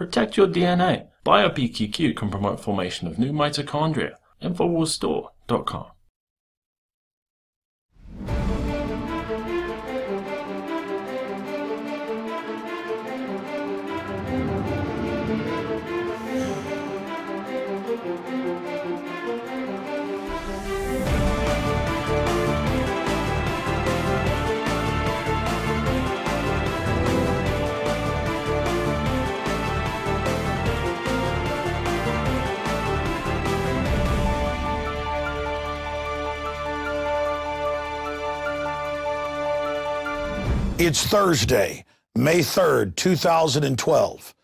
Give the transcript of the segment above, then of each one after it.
Protect your DNA. BioPQQ can promote formation of new mitochondria. Infowarsstore.com. It's Thursday, May 3rd, 2012.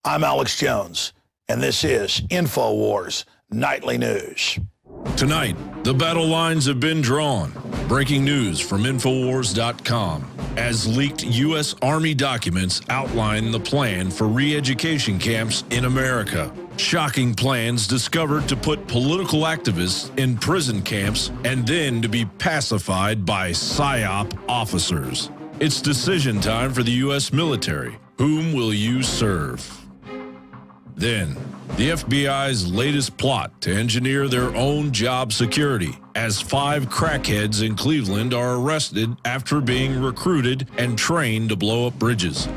I'm Alex Jones, and this is Infowars Nightly News. Tonight, the battle lines have been drawn. Breaking news from Infowars.com. As leaked U.S. Army documents outline the plan for re-education camps in America. Shocking plans discovered to put political activists in prison camps and then to be pacified by PSYOP officers. It's decision time for the U.S. military. Whom will you serve? Then, the FBI's latest plot to engineer their own job security, as 5 crackheads in Cleveland are arrested after being recruited and trained to blow up bridges.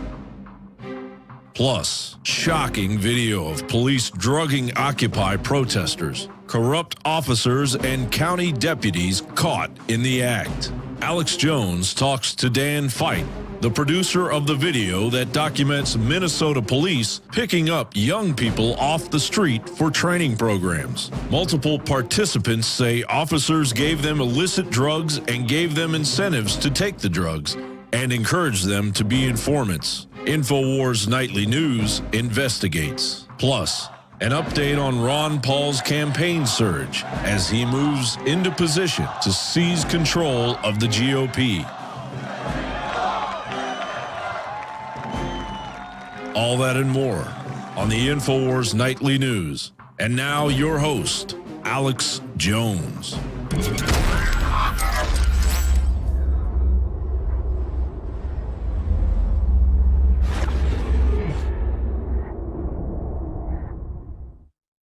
Plus, shocking video of police drugging Occupy protesters, corrupt officers and county deputies caught in the act. Alex Jones talks to Dan Feidt, the producer of the video that documents Minnesota police picking up young people off the street for training programs. Multiple participants say officers gave them illicit drugs and gave them incentives to take the drugs and encouraged them to be informants. Infowars Nightly News investigates. Plus, an update on Ron Paul's campaign surge as he moves into position to seize control of the GOP. All that and more on the Infowars Nightly News. And now your host, Alex Jones.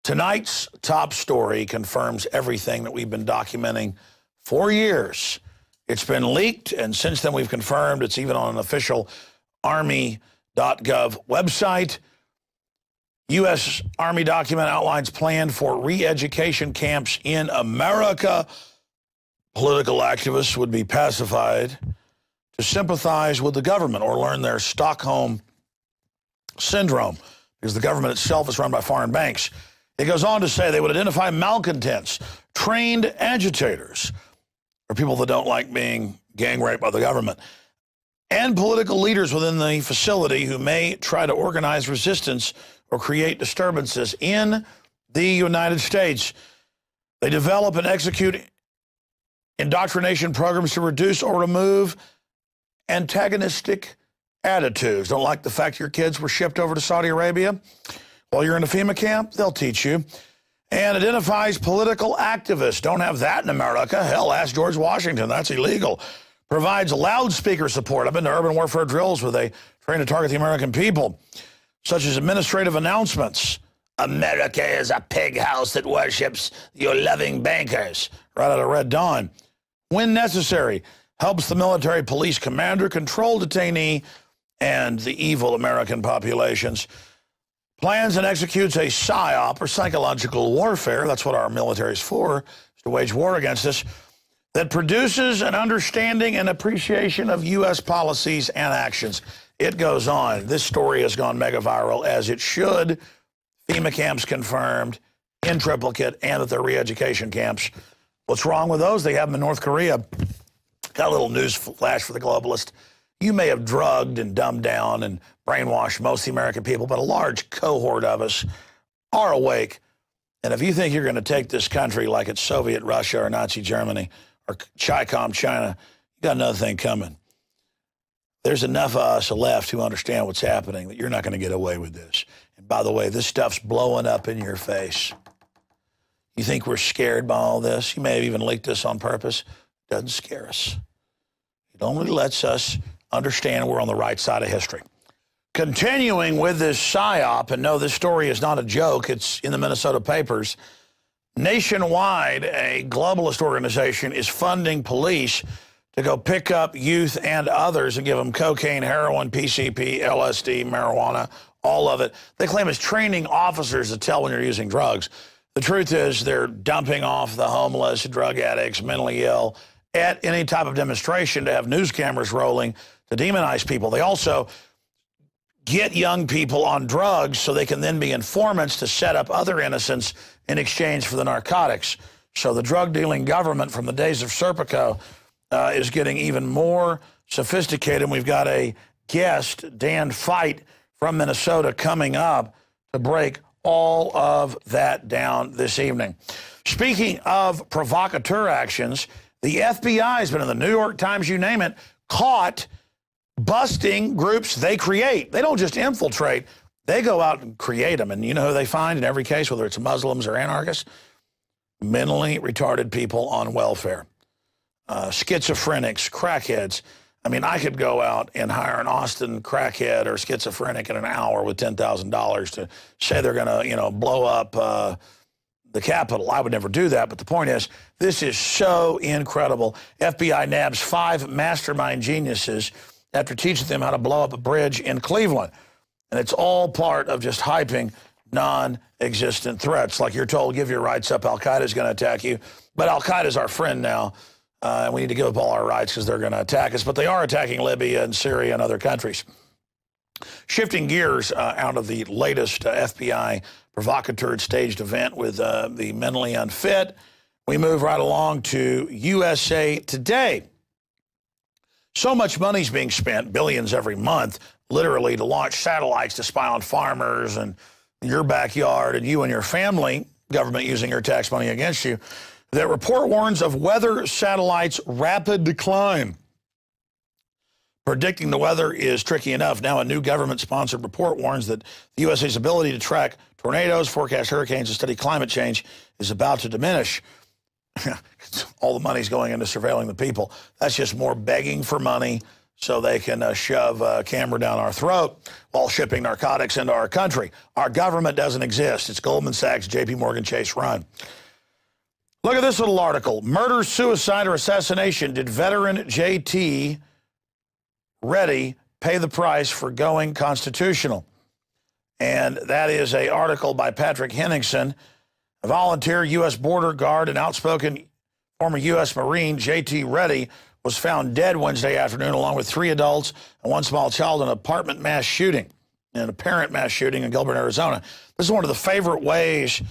Tonight's top story confirms everything that we've been documenting for years. It's been leaked, and since then we've confirmed it's even on an official Army.gov website. U.S. Army document outlines plan for re-education camps in America. Political activists would be pacified to sympathize with the government or learn their Stockholm syndrome, because the government itself is run by foreign banks. It goes on to say they would identify malcontents, trained agitators, or people that don't like being gang raped by the government, and political leaders within the facility who may try to organize resistance or create disturbances in the United States. They develop and execute indoctrination programs to reduce or remove antagonistic attitudes. Don't like the fact your kids were shipped over to Saudi Arabia? While you're in a FEMA camp, they'll teach you. And identifies political activists. Don't have that in America. Hell, ask George Washington. That's illegal. Provides loudspeaker support. I've been to urban warfare drills where they train to target the American people, such as administrative announcements. America is a pig house that worships your loving bankers. Right out of Red Dawn. When necessary, helps the military police commander control detainee and the evil American populations. Plans and executes a PSYOP, or psychological warfare, that's what our military is for, is to wage war against us, that produces an understanding and appreciation of U.S. policies and actions. It goes on. This story has gone mega viral, as it should. FEMA camps confirmed, in triplicate, and at their re-education camps. What's wrong with those? They have them in North Korea. Got a little news flash for the globalist. You may have drugged and dumbed down and brainwashed most of the American people, but a large cohort of us are awake. And if you think you're going to take this country like it's Soviet Russia or Nazi Germany or Chi-Com China, you got another thing coming. There's enough of us left who understand what's happening that you're not going to get away with this. And by the way, this stuff's blowing up in your face. You think we're scared by all this? You may have even leaked this on purpose. It doesn't scare us. It only lets us understand we're on the right side of history. Continuing with this PSYOP, and no, this story is not a joke. It's in the Minnesota papers. Nationwide, a globalist organization is funding police to go pick up youth and others and give them cocaine, heroin, PCP, LSD, marijuana, all of it. They claim it's training officers to tell when you're using drugs. The truth is they're dumping off the homeless, drug addicts, mentally ill at any type of demonstration to have news cameras rolling to demonize people. They also get young people on drugs so they can then be informants to set up other innocents in exchange for the narcotics. So the drug-dealing government from the days of Serpico is getting even more sophisticated. And we've got a guest, Dan Feidt from Minnesota, coming up to break all of that down this evening. Speaking of provocateur actions, the FBI has been in the New York Times, you name it, caught busting groups they create. They don't just infiltrate, they go out and create them. And you know who they find in every case, whether it's Muslims or anarchists? Mentally retarded people on welfare. Schizophrenics, crackheads. I mean, I could go out and hire an Austin crackhead or schizophrenic in an hour with $10,000 to say they're going to, you know, blow up the Capitol. I would never do that. But the point is, this is so incredible. FBI nabs 5 mastermind geniuses after teaching them how to blow up a bridge in Cleveland. And it's all part of just hyping non-existent threats. Like you're told, give your rights up, Al-Qaeda is going to attack you. But Al-Qaeda is our friend now, and we need to give up all our rights because they're going to attack us. But they are attacking Libya and Syria and other countries. Shifting gears out of the latest FBI provocateur staged event with the mentally unfit, we move right along to USA Today. So much money's being spent, billions every month, literally, to launch satellites to spy on farmers and your backyard and you and your family, government using your tax money against you, that report warns of weather satellites' rapid decline. Predicting the weather is tricky enough. Now a new government-sponsored report warns that the USA's ability to track tornadoes, forecast hurricanes, and study climate change is about to diminish. All the money's going into surveilling the people. That's just more begging for money so they can shove a camera down our throat while shipping narcotics into our country. Our government doesn't exist. It's Goldman Sachs, JP Morgan Chase run. Look at this little article. Murder, suicide, or assassination. Did veteran JT Reddy pay the price for going constitutional? And that is an article by Patrick Henningsen. A volunteer U.S. border guard and outspoken former U.S. Marine J.T. Reddy was found dead Wednesday afternoon along with 3 adults and 1 small child in an apartment mass shooting, an apparent mass shooting in Gilbert, Arizona. This is one of the favorite ways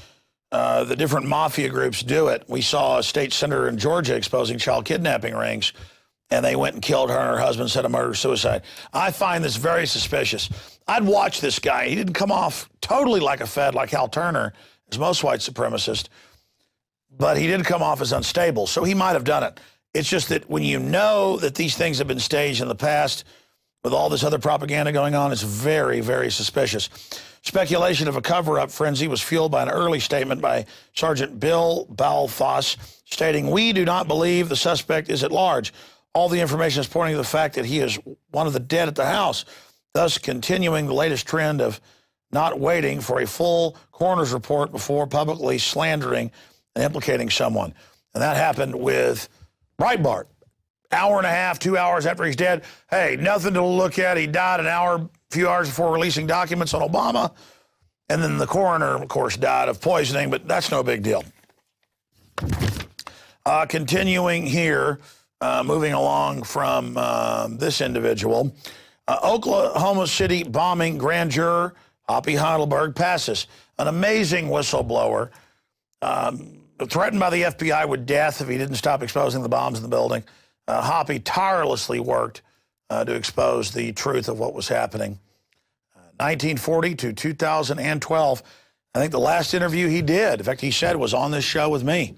the different mafia groups do it. We saw a state senator in Georgia exposing child kidnapping rings, and they went and killed her and her husband, said a murder-suicide. I find this very suspicious. I'd watch this guy. He didn't come off totally like a Fed like Hal Turner, as most white supremacists, but he didn't come off as unstable, so he might have done it. It's just that when you know that these things have been staged in the past with all this other propaganda going on, it's very, very suspicious. Speculation of a cover-up frenzy was fueled by an early statement by Sergeant Bill Balfoss stating, "We do not believe the suspect is at large. All the information is pointing to the fact that he is one of the dead at the house," thus continuing the latest trend of not waiting for a full coroner's report before publicly slandering and implicating someone. And that happened with Breitbart. Hour and a half, 2 hours after he's dead. Hey, nothing to look at. He died an hour, few hours before releasing documents on Obama. And then the coroner, of course, died of poisoning, but that's no big deal. Continuing here, moving along from this individual. Oklahoma City bombing grand juror Hoppy Heidelberg passes. An amazing whistleblower, threatened by the FBI with death if he didn't stop exposing the bombs in the building. Hoppy tirelessly worked to expose the truth of what was happening. 1940 to 2012, I think the last interview he did, in fact, he said was on this show with me.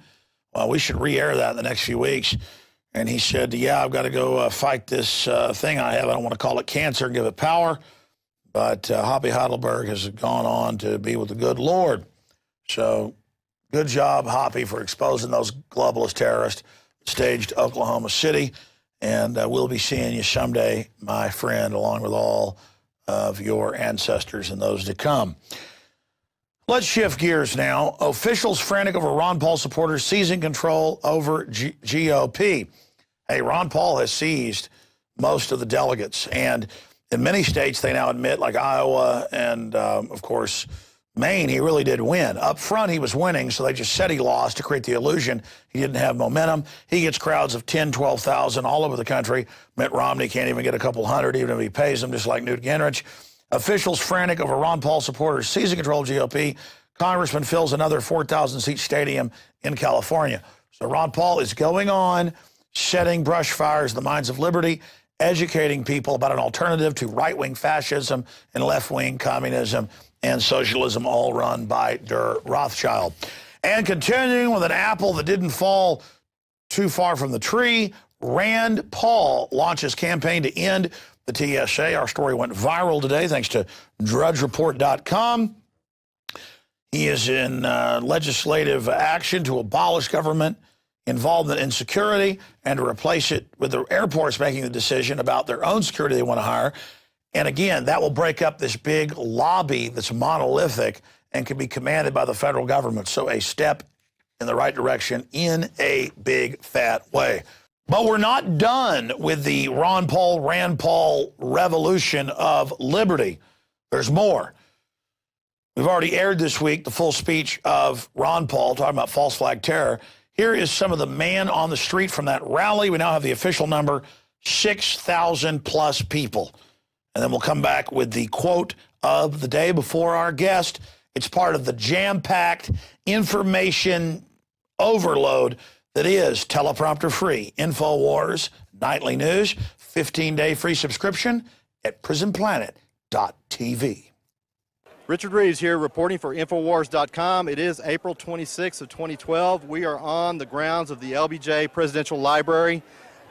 Well, we should re-air that in the next few weeks. And he said, yeah, I've got to go fight this thing I have. I don't want to call it cancer and give it power. But Hoppy Heidelberg has gone on to be with the good Lord. So good job, Hoppy, for exposing those globalist terrorists staged Oklahoma City. And we'll be seeing you someday, my friend, along with all of your ancestors and those to come. Let's shift gears now. Officials frantic over Ron Paul supporters seizing control over GOP. Hey, Ron Paul has seized most of the delegates, and in many states they now admit, like Iowa and, of course, Maine, he really did win. Up front, he was winning, so they just said he lost to create the illusion he didn't have momentum. He gets crowds of 10, 12,000 all over the country. Mitt Romney can't even get a couple hundred, even if he pays them, just like Newt Gingrich. Officials frantic over Ron Paul supporters seizing control of GOP. Congressman fills another 4,000-seat stadium in California. So Ron Paul is going on, setting brush fires in the minds of liberty, educating people about an alternative to right-wing fascism and left-wing communism and socialism, all run by Der Rothschild. And continuing with an apple that didn't fall too far from the tree, Rand Paul launches campaign to end the TSA. Our story went viral today thanks to DrudgeReport.com. He is in legislative action to abolish government involvement in security and to replace it with the airports making the decision about their own security they want to hire. And again, that will break up this big lobby that's monolithic and can be commanded by the federal government. So a step in the right direction in a big, fat way. But we're not done with the Ron Paul, Rand Paul revolution of liberty. There's more. We've already aired this week the full speech of Ron Paul talking about false flag terror. Here is some of the man on the street from that rally. We now have the official number, 6,000 plus people. And then we'll come back with the quote of the day before our guest. It's part of the jam-packed information overload that is teleprompter-free Infowars Nightly News. 15-day free subscription at prisonplanet.tv. Richard Reeves here reporting for Infowars.com. It is April 26th of 2012. We are on the grounds of the LBJ Presidential Library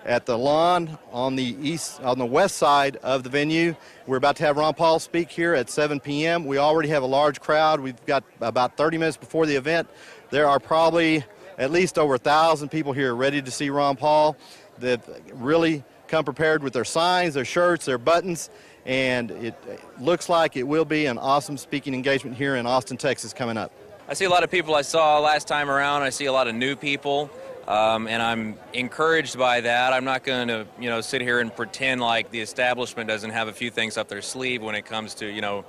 at the lawn on the west side of the venue. We're about to have Ron Paul speak here at 7 p.m. We already have a large crowd. We've got about 30 minutes before the event. There are probably at least over 1,000 people here ready to see Ron Paul. They've really come prepared with their signs, their shirts, their buttons, and it looks like it will be an awesome speaking engagement here in Austin, Texas coming up. I see a lot of people I saw last time around. I see a lot of new people. And I'm encouraged by that. I'm not going to, sit here and pretend like the establishment doesn't have a few things up their sleeve when it comes to,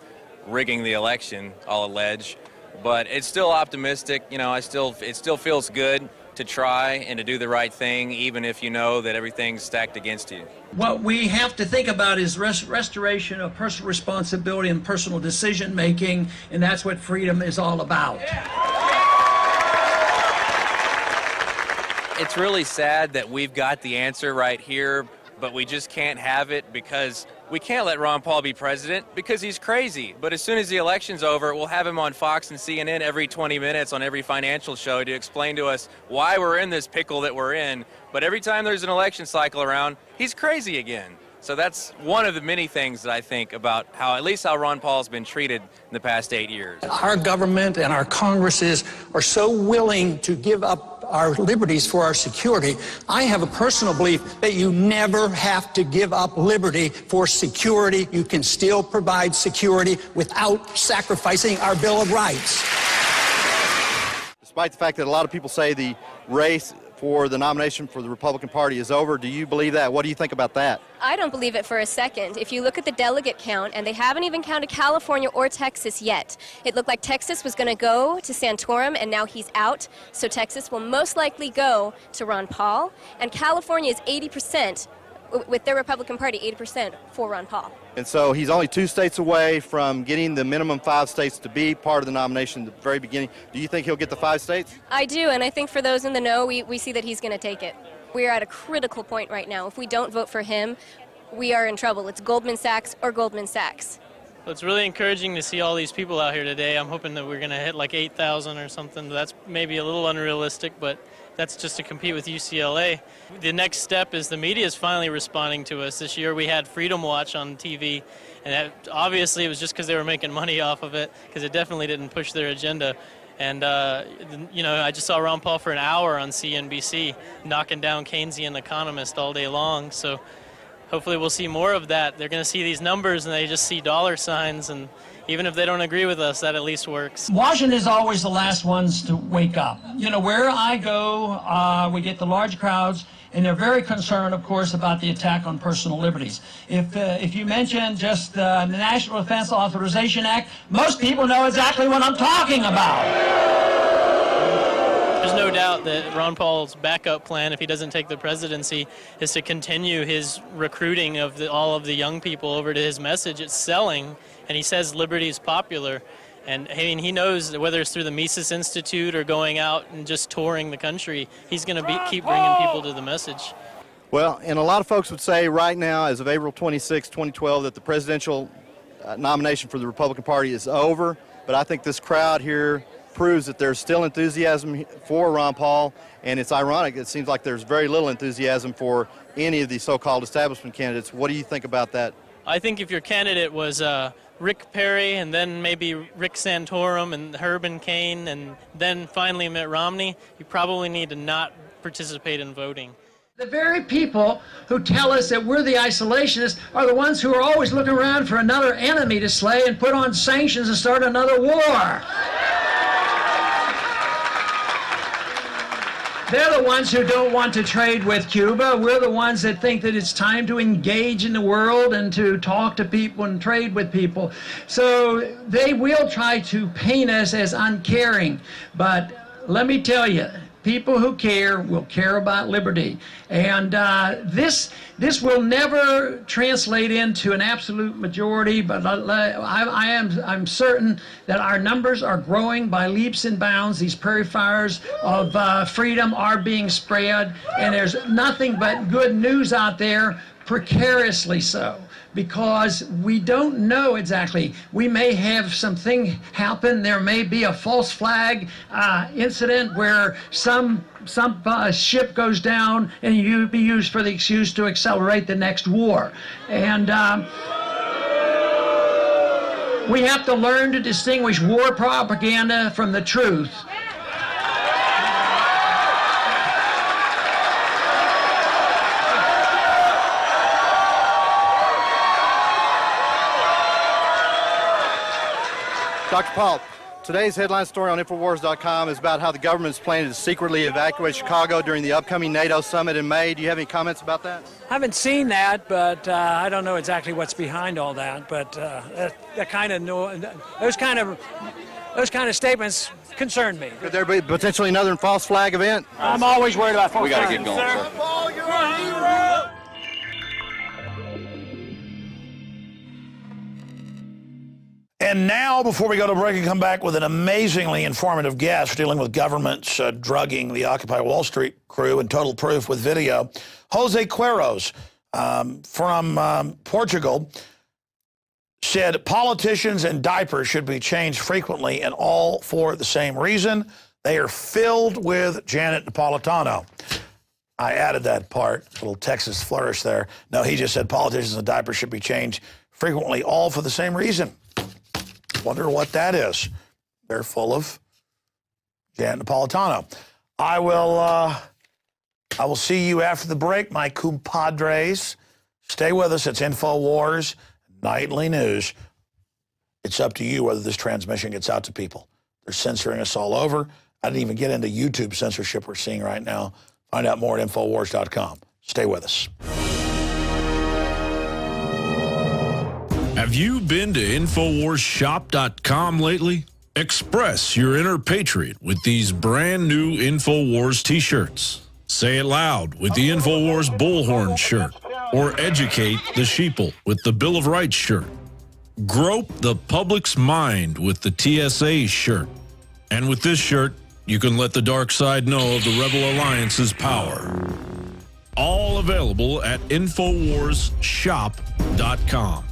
rigging the election, I'll allege. But it's still optimistic. It still feels good to try and to do the right thing, even if you know that everything's stacked against you. What we have to think about is restoration of personal responsibility and personal decision-making, and that's what freedom is all about. It's really sad that we've got the answer right here, but we just can't have it because we can't let Ron Paul be president because he's crazy. But as soon as the election's over, we'll have him on Fox and CNN every 20 minutes on every financial show to explain to us why we're in this pickle that we're in. But every time there's an election cycle around, he's crazy again. So that's one of the many things that I think about how Ron Paul's been treated in the past 8 years. Our government and our Congresses are so willing to give up our liberties for our security. I have a personal belief that you never have to give up liberty for security. You can still provide security without sacrificing our Bill of Rights. Despite the fact that a lot of people say the race for the nomination for the Republican Party is over, do you believe that? What do you think about that? I don't believe it for a second. If you look at the delegate count, and they haven't even counted California or Texas yet, it looked like Texas was going to go to Santorum, and now he's out. So Texas will most likely go to Ron Paul, and California is 80%, with their Republican Party, 80% for Ron Paul. And so he's only 2 states away from getting the minimum 5 states to be part of the nomination at the very beginning. Do you think he'll get the 5 states? I do, and I think for those in the know, we see that he's going to take it. We are at a critical point right now. If we don't vote for him, we are in trouble. It's Goldman Sachs or Goldman Sachs. Well, it's really encouraging to see all these people out here today. I'm hoping that we're going to hit like 8,000 or something. That's maybe a little unrealistic, but that's just to compete with UCLA. The next step is the media is finally responding to us. This year we had Freedom Watch on TV, and obviously it was just because they were making money off of it, because it definitely didn't push their agenda. And, I just saw Ron Paul for an hour on CNBC knocking down Keynesian economists all day long. So hopefully we'll see more of that. They're going to see these numbers and they just see dollar signs, and even if they don't agree with us, that at least works. Washington is always the last ones to wake up. You know, where I go, we get the large crowds, and they're very concerned, of course, about the attack on personal liberties. If you mention just the National Defense Authorization Act, most people know exactly what I'm talking about. There's no doubt that Ron Paul's backup plan, if he doesn't take the presidency, is to continue his recruiting of all of the young people over to his message. It's selling, and he says liberty is popular. And I mean, he knows that whether it's through the Mises Institute or going out and just touring the country, he's going to keep bringing people to the message. Well, and a lot of folks would say right now, as of April 26, 2012, that the presidential nomination for the Republican Party is over. But I think this crowd here proves that there's still enthusiasm for Ron Paul, and it's ironic. It seems like there's very little enthusiasm for any of these so-called establishment candidates. What do you think about that? I think if your candidate was Rick Perry and then maybe Rick Santorum and Herman Cain and then finally Mitt Romney, you probably need to not participate in voting. The very people who tell us that we're the isolationists are the ones who are always looking around for another enemy to slay and put on sanctions and start another war. They're the ones who don't want to trade with Cuba. We're the ones that think that it's time to engage in the world and to talk to people and trade with people. So they will try to paint us as uncaring. But let me tell you, people who care will care about liberty. And this will never translate into an absolute majority, but I'm certain that our numbers are growing by leaps and bounds. These prairie fires of freedom are being spread, and there's nothing but good news out there, precariously so, because we don't know exactly. We may have something happen. There may be a false flag incident where some ship goes down and you be used for the excuse to accelerate the next war. And we have to learn to distinguish war propaganda from the truth. Dr. Paul, today's headline story on Infowars.com is about how the government is planning to secretly evacuate Chicago during the upcoming NATO summit in May. Do you have any comments about that? I haven't seen that, but I don't know exactly what's behind all that. But those kind of statements concern me. Could there be potentially another false flag event? I'm always worried about false flags. We got to get going, sir. Paul, you're a hero! And now, before we go to break and come back with an amazingly informative guest dealing with governments drugging the Occupy Wall Street crew and total proof with video, Jose Queiroz from Portugal said politicians and diapers should be changed frequently, and all for the same reason. They are filled with Janet Napolitano. I added that part, a little Texas flourish there. No, he just said politicians and diapers should be changed frequently, all for the same reason. Wonder what that is. They're full of Janet Napolitano. I will see you after the break, my compadres. Stay with us. It's Infowars Nightly News. It's up to you whether this transmission gets out to people. They're censoring us all over. I didn't even get into YouTube censorship we're seeing right now. Find out more at Infowars.com. Stay with us. Have you been to InfoWarsShop.com lately? Express your inner patriot with these brand new Infowars t-shirts. Say it loud with the Infowars Bullhorn shirt, or educate the sheeple with the Bill of Rights shirt. Grope the public's mind with the TSA shirt. And with this shirt, you can let the dark side know of the Rebel Alliance's power. All available at InfoWarsShop.com.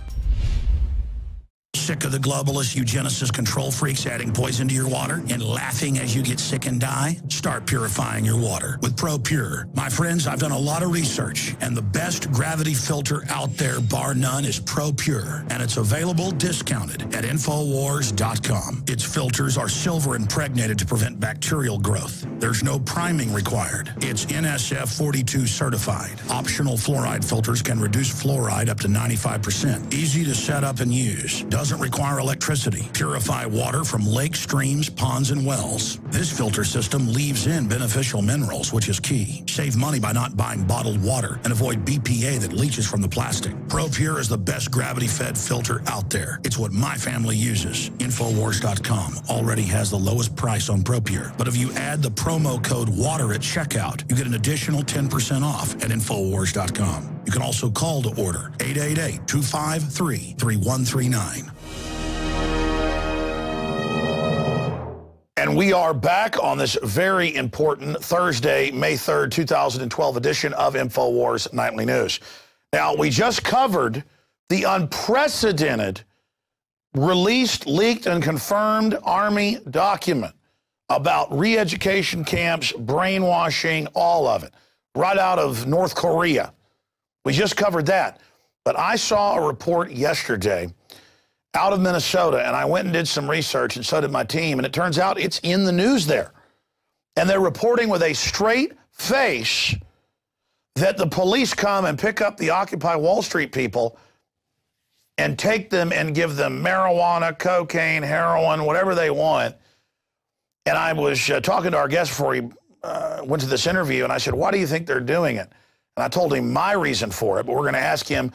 Sick of the globalist, eugenicist, control freaks adding poison to your water and laughing as you get sick and die? Start purifying your water with ProPure. My friends, I've done a lot of research, and the best gravity filter out there, bar none, is ProPure, and it's available discounted at Infowars.com. Its filters are silver impregnated to prevent bacterial growth. There's no priming required. It's NSF 42 certified. Optional fluoride filters can reduce fluoride up to 95%. Easy to set up and use. Doesn't require electricity. Purify water from lakes, streams, ponds, and wells. This filter system leaves in beneficial minerals, which is key. Save money by not buying bottled water and avoid BPA that leaches from the plastic. ProPure is the best gravity-fed filter out there. It's what my family uses. Infowars.com already has the lowest price on ProPure. But if you add the promo code WATER at checkout, you get an additional 10% off at Infowars.com. You can also call to order 888-253-3139. And we are back on this very important Thursday, May 3rd, 2012 edition of Infowars Nightly News. Now, we just covered the unprecedented released, leaked, and confirmed Army document about re-education camps, brainwashing, all of it, right out of North Korea. We just covered that. But I saw a report yesterday out of Minnesota, and I went and did some research, and so did my team, and it turns out it's in the news there. And they're reporting with a straight face that the police come and pick up the Occupy Wall Street people and take them and give them marijuana, cocaine, heroin, whatever they want. And I was talking to our guest before he went to this interview, and I said, why do you think they're doing it? And I told him my reason for it, but we're going to ask him,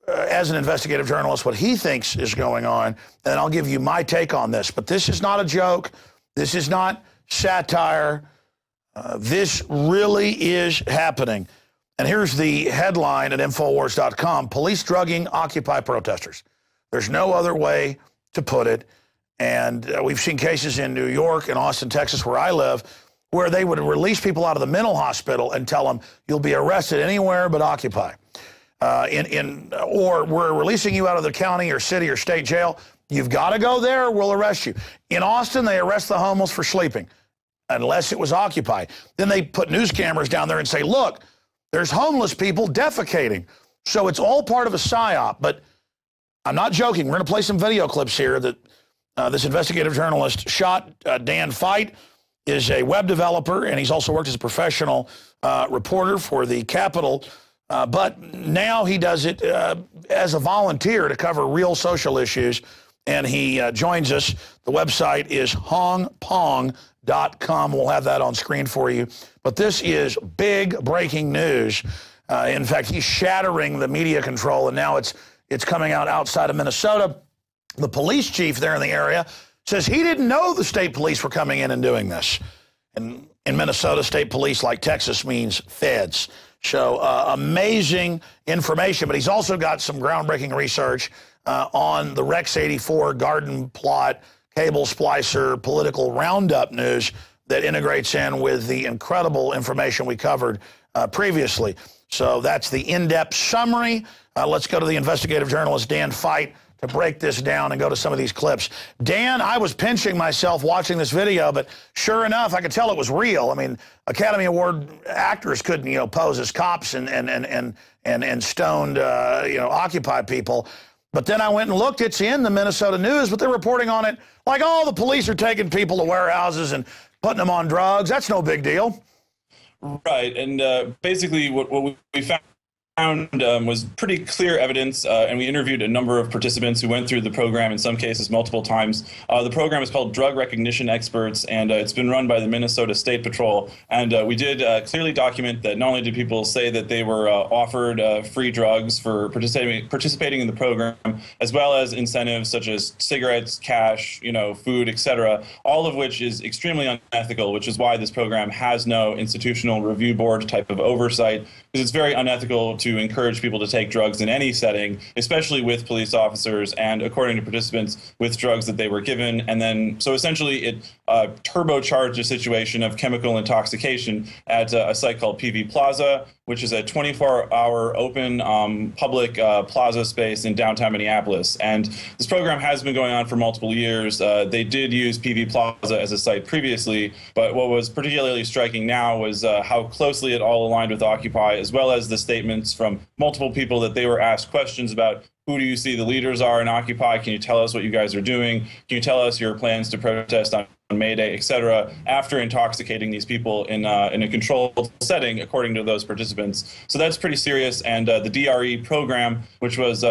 as an investigative journalist, what he thinks is going on, and I'll give you my take on this. But this is not a joke. This is not satire. This really is happening. And here's the headline at Infowars.com, police drugging Occupy protesters. There's no other way to put it. And we've seen cases in New York and Austin, Texas, where I live, where they would release people out of the mental hospital and tell them, you'll be arrested anywhere but Occupy. Or we're releasing you out of the county or city or state jail. You've got to go there or we'll arrest you. In Austin, they arrest the homeless for sleeping, unless it was Occupy. Then they put news cameras down there and say, look, there's homeless people defecating. So it's all part of a psyop. But I'm not joking. We're going to play some video clips here that this investigative journalist shot. Dan Feidt is a web developer, and he's also worked as a professional reporter for the Capitol. But now he does it as a volunteer to cover real social issues, and he joins us. The website is hongpong.com. We'll have that on screen for you. But this is big breaking news. In fact, he's shattering the media control, and now it's coming out outside of Minnesota. The police chief there in the area says he didn't know the state police were coming in and doing this. And in Minnesota, state police, like Texas, means feds. So amazing information, but he's also got some groundbreaking research on the Rex 84 garden plot, cable splicer, political roundup news that integrates in with the incredible information we covered previously. So that's the in-depth summary. Let's go to the investigative journalist, Dan Feidt, to break this down and go to some of these clips. Dan, I was pinching myself watching this video, but sure enough, I could tell it was real. I mean, Academy Award actors couldn't, pose as cops and stoned, Occupy people. But then I went and looked. It's in the Minnesota News, but they're reporting on it like, oh, the police are taking people to warehouses and putting them on drugs. That's no big deal. Right, and basically what we found was pretty clear evidence, and we interviewed a number of participants who went through the program, in some cases multiple times. The program is called Drug Recognition Experts, and it's been run by the Minnesota State Patrol. And we did clearly document that not only did people say that they were offered free drugs for participating in the program, as well as incentives such as cigarettes, cash, food, etc., all of which is extremely unethical, which is why this program has no institutional review board type of oversight, it's very unethical to encourage people to take drugs in any setting, especially with police officers and, according to participants, with drugs that they were given. And then, so essentially it turbocharged a situation of chemical intoxication at a site called PV Plaza, which is a 24-hour open public plaza space in downtown Minneapolis. And this program has been going on for multiple years. They did use PV Plaza as a site previously, but what was particularly striking now was how closely it all aligned with Occupy, as well as the statements from multiple people that they were asked questions about. Who do you see the leaders are in Occupy? Can you tell us what you guys are doing? Can you tell us your plans to protest on May Day, et cetera, after intoxicating these people in a controlled setting, according to those participants? So that's pretty serious. And the DRE program, which was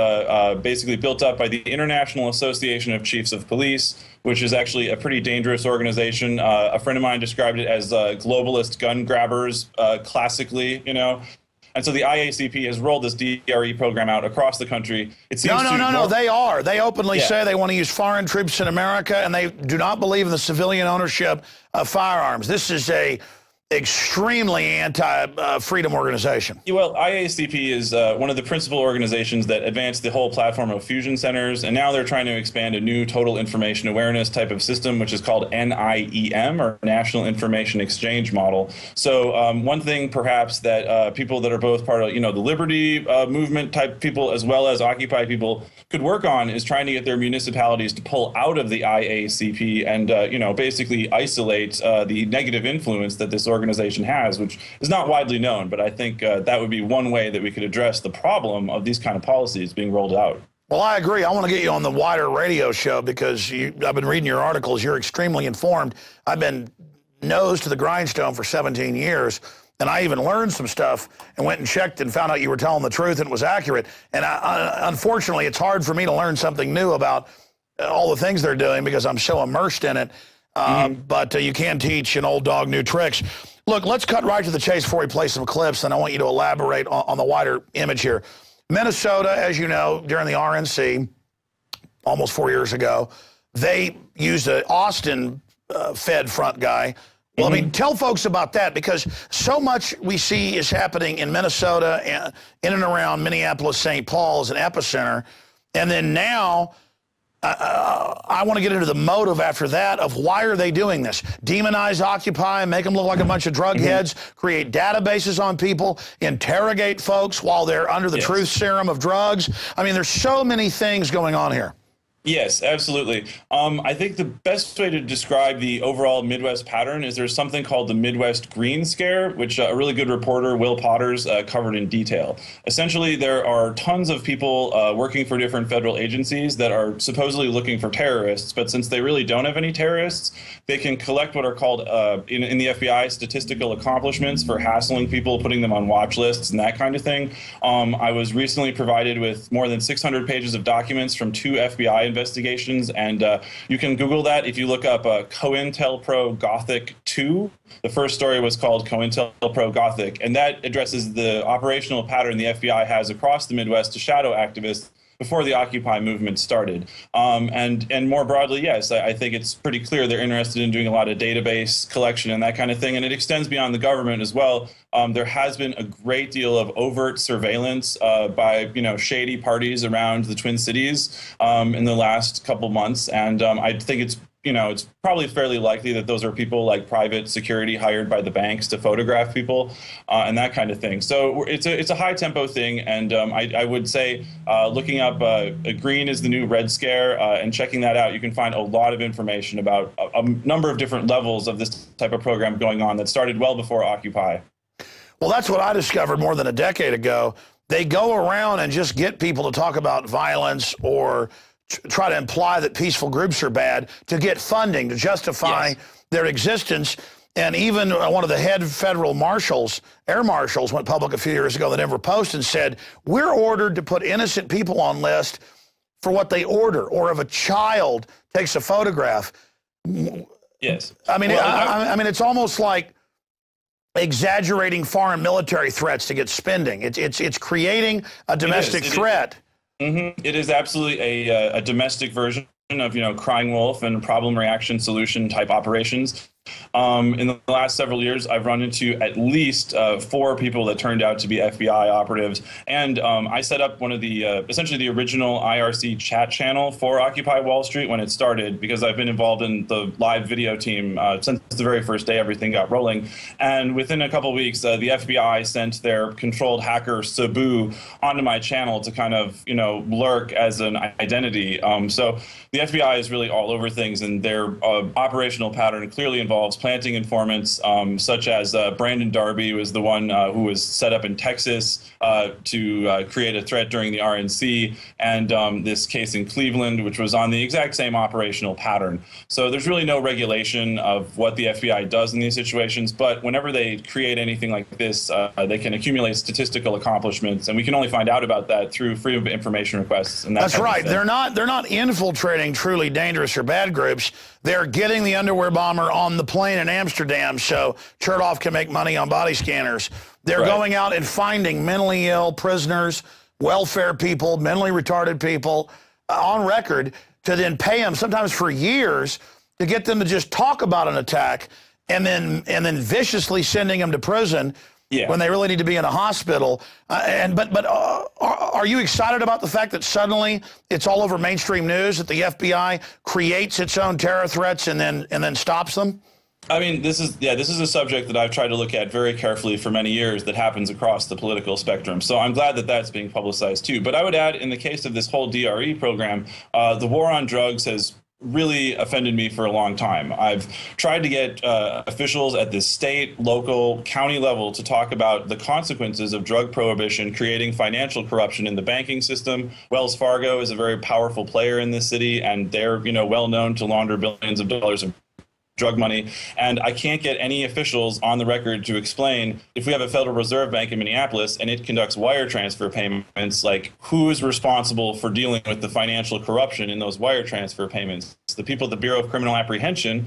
basically built up by the International Association of Chiefs of Police, which is actually a pretty dangerous organization. A friend of mine described it as globalist gun grabbers, classically, you know. And so the IACP has rolled this DRE program out across the country. It seems No, they are. They openly say they want to use foreign troops in America, and they do not believe in the civilian ownership of firearms. This is a extremely anti-freedom organization. Well, IACP is one of the principal organizations that advanced the whole platform of fusion centers, and now they're trying to expand a new total information awareness type of system, which is called NIEM, or National Information Exchange Model. So one thing perhaps that people that are both part of, the liberty movement type people as well as Occupy people could work on is trying to get their municipalities to pull out of the IACP and, basically isolate the negative influence that this organization has, which is not widely known. But I think that would be one way that we could address the problem of these kind of policies being rolled out. Well, I agree. I want to get you on the wider radio show because I've been reading your articles. You're extremely informed. I've been nose to the grindstone for 17 years. And I even learned some stuff and went and checked and found out you were telling the truth and it was accurate. And unfortunately, it's hard for me to learn something new about all the things they're doing because I'm so immersed in it. But you can teach an old dog new tricks. Look, let's cut right to the chase before we play some clips, and I want you to elaborate on the wider image here. Minnesota, as you know, during the RNC, almost 4 years ago, they used an Austin Fed front guy. Well, I mean, tell folks about that because so much we see is happening in Minnesota and in and around Minneapolis, St. Paul as an epicenter. And then now I want to get into the motive after that of why are they doing this? Demonize Occupy, make them look like a bunch of drug heads, create databases on people, interrogate folks while they're under the truth serum of drugs. I mean, there's so many things going on here. Yes, absolutely. I think the best way to describe the overall Midwest pattern is there's something called the Midwest Green Scare, which a really good reporter, Will Potters, covered in detail. Essentially, there are tons of people working for different federal agencies that are supposedly looking for terrorists, but since they really don't have any terrorists, they can collect what are called, in the FBI, statistical accomplishments for hassling people, putting them on watch lists and that kind of thing. I was recently provided with more than 600 pages of documents from 2 FBI investigations, and you can Google that if you look up COINTELPRO Gothic 2. The first story was called COINTELPRO Gothic, and that addresses the operational pattern the FBI has across the Midwest to shadow activists before the Occupy movement started. And more broadly, yes, I think it's pretty clear they're interested in doing a lot of database collection and that kind of thing, and it extends beyond the government as well. There has been a great deal of overt surveillance by shady parties around the Twin Cities in the last couple months, and I think it's probably fairly likely that those are people like private security hired by the banks to photograph people and that kind of thing. So it's a high tempo thing, and I would say looking up Green is the New Red Scare and checking that out, you can find a lot of information about a number of different levels of this type of program going on that started well before Occupy. Well, that's what I discovered more than a decade ago. They go around and just get people to talk about violence or try to imply that peaceful groups are bad to get funding, to justify their existence. And even one of the head federal marshals, air marshals, went public a few years ago, the Denver Post, and said, we're ordered to put innocent people on list for what they order, or if a child takes a photograph. Yes. I mean, I mean, it's almost like exaggerating foreign military threats to get spending. It's creating a domestic threat. It is absolutely a domestic version of crying wolf and problem reaction solution type operations. In the last several years, I've run into at least 4 people that turned out to be FBI operatives. And I set up one of the, essentially the original IRC chat channel for Occupy Wall Street when it started, because I've been involved in the live video team since the very first day everything got rolling. And within a couple of weeks, the FBI sent their controlled hacker, Sabu, onto my channel to kind of, lurk as an identity. So the FBI is really all over things, and their operational pattern clearly involves planting informants, such as Brandon Darby was the one who was set up in Texas to create a threat during the RNC, and this case in Cleveland, which was on the exact same operational pattern. So there's really no regulation of what the FBI does in these situations, but whenever they create anything like this, they can accumulate statistical accomplishments, and we can only find out about that through freedom of information requests. And that's right. They're not infiltrating truly dangerous or bad groups. They're getting the underwear bomber on the plane in Amsterdam so Chertoff can make money on body scanners. They're going out and finding mentally ill prisoners, welfare people, mentally retarded people on record to then pay them, sometimes for years, to get them to just talk about an attack and then viciously sending them to prison. Yeah. When they really need to be in a hospital. But are you excited about the fact that suddenly it's all over mainstream news that the FBI creates its own terror threats and then stops them? I mean, this is a subject that I've tried to look at very carefully for many years that happens across the political spectrum. So I'm glad that that's being publicized too. But I would add, in the case of this whole DRE program, the war on drugs has really offended me for a long time. I've tried to get officials at the state, local, county level to talk about the consequences of drug prohibition creating financial corruption in the banking system. Wells Fargo is a very powerful player in this city, and they're well known to launder billions of dollars of drug money. And I can't get any officials on the record to explain, if we have a Federal Reserve Bank in Minneapolis and it conducts wire transfer payments, like, who is responsible for dealing with the financial corruption in those wire transfer payments? The people at the Bureau of Criminal Apprehension,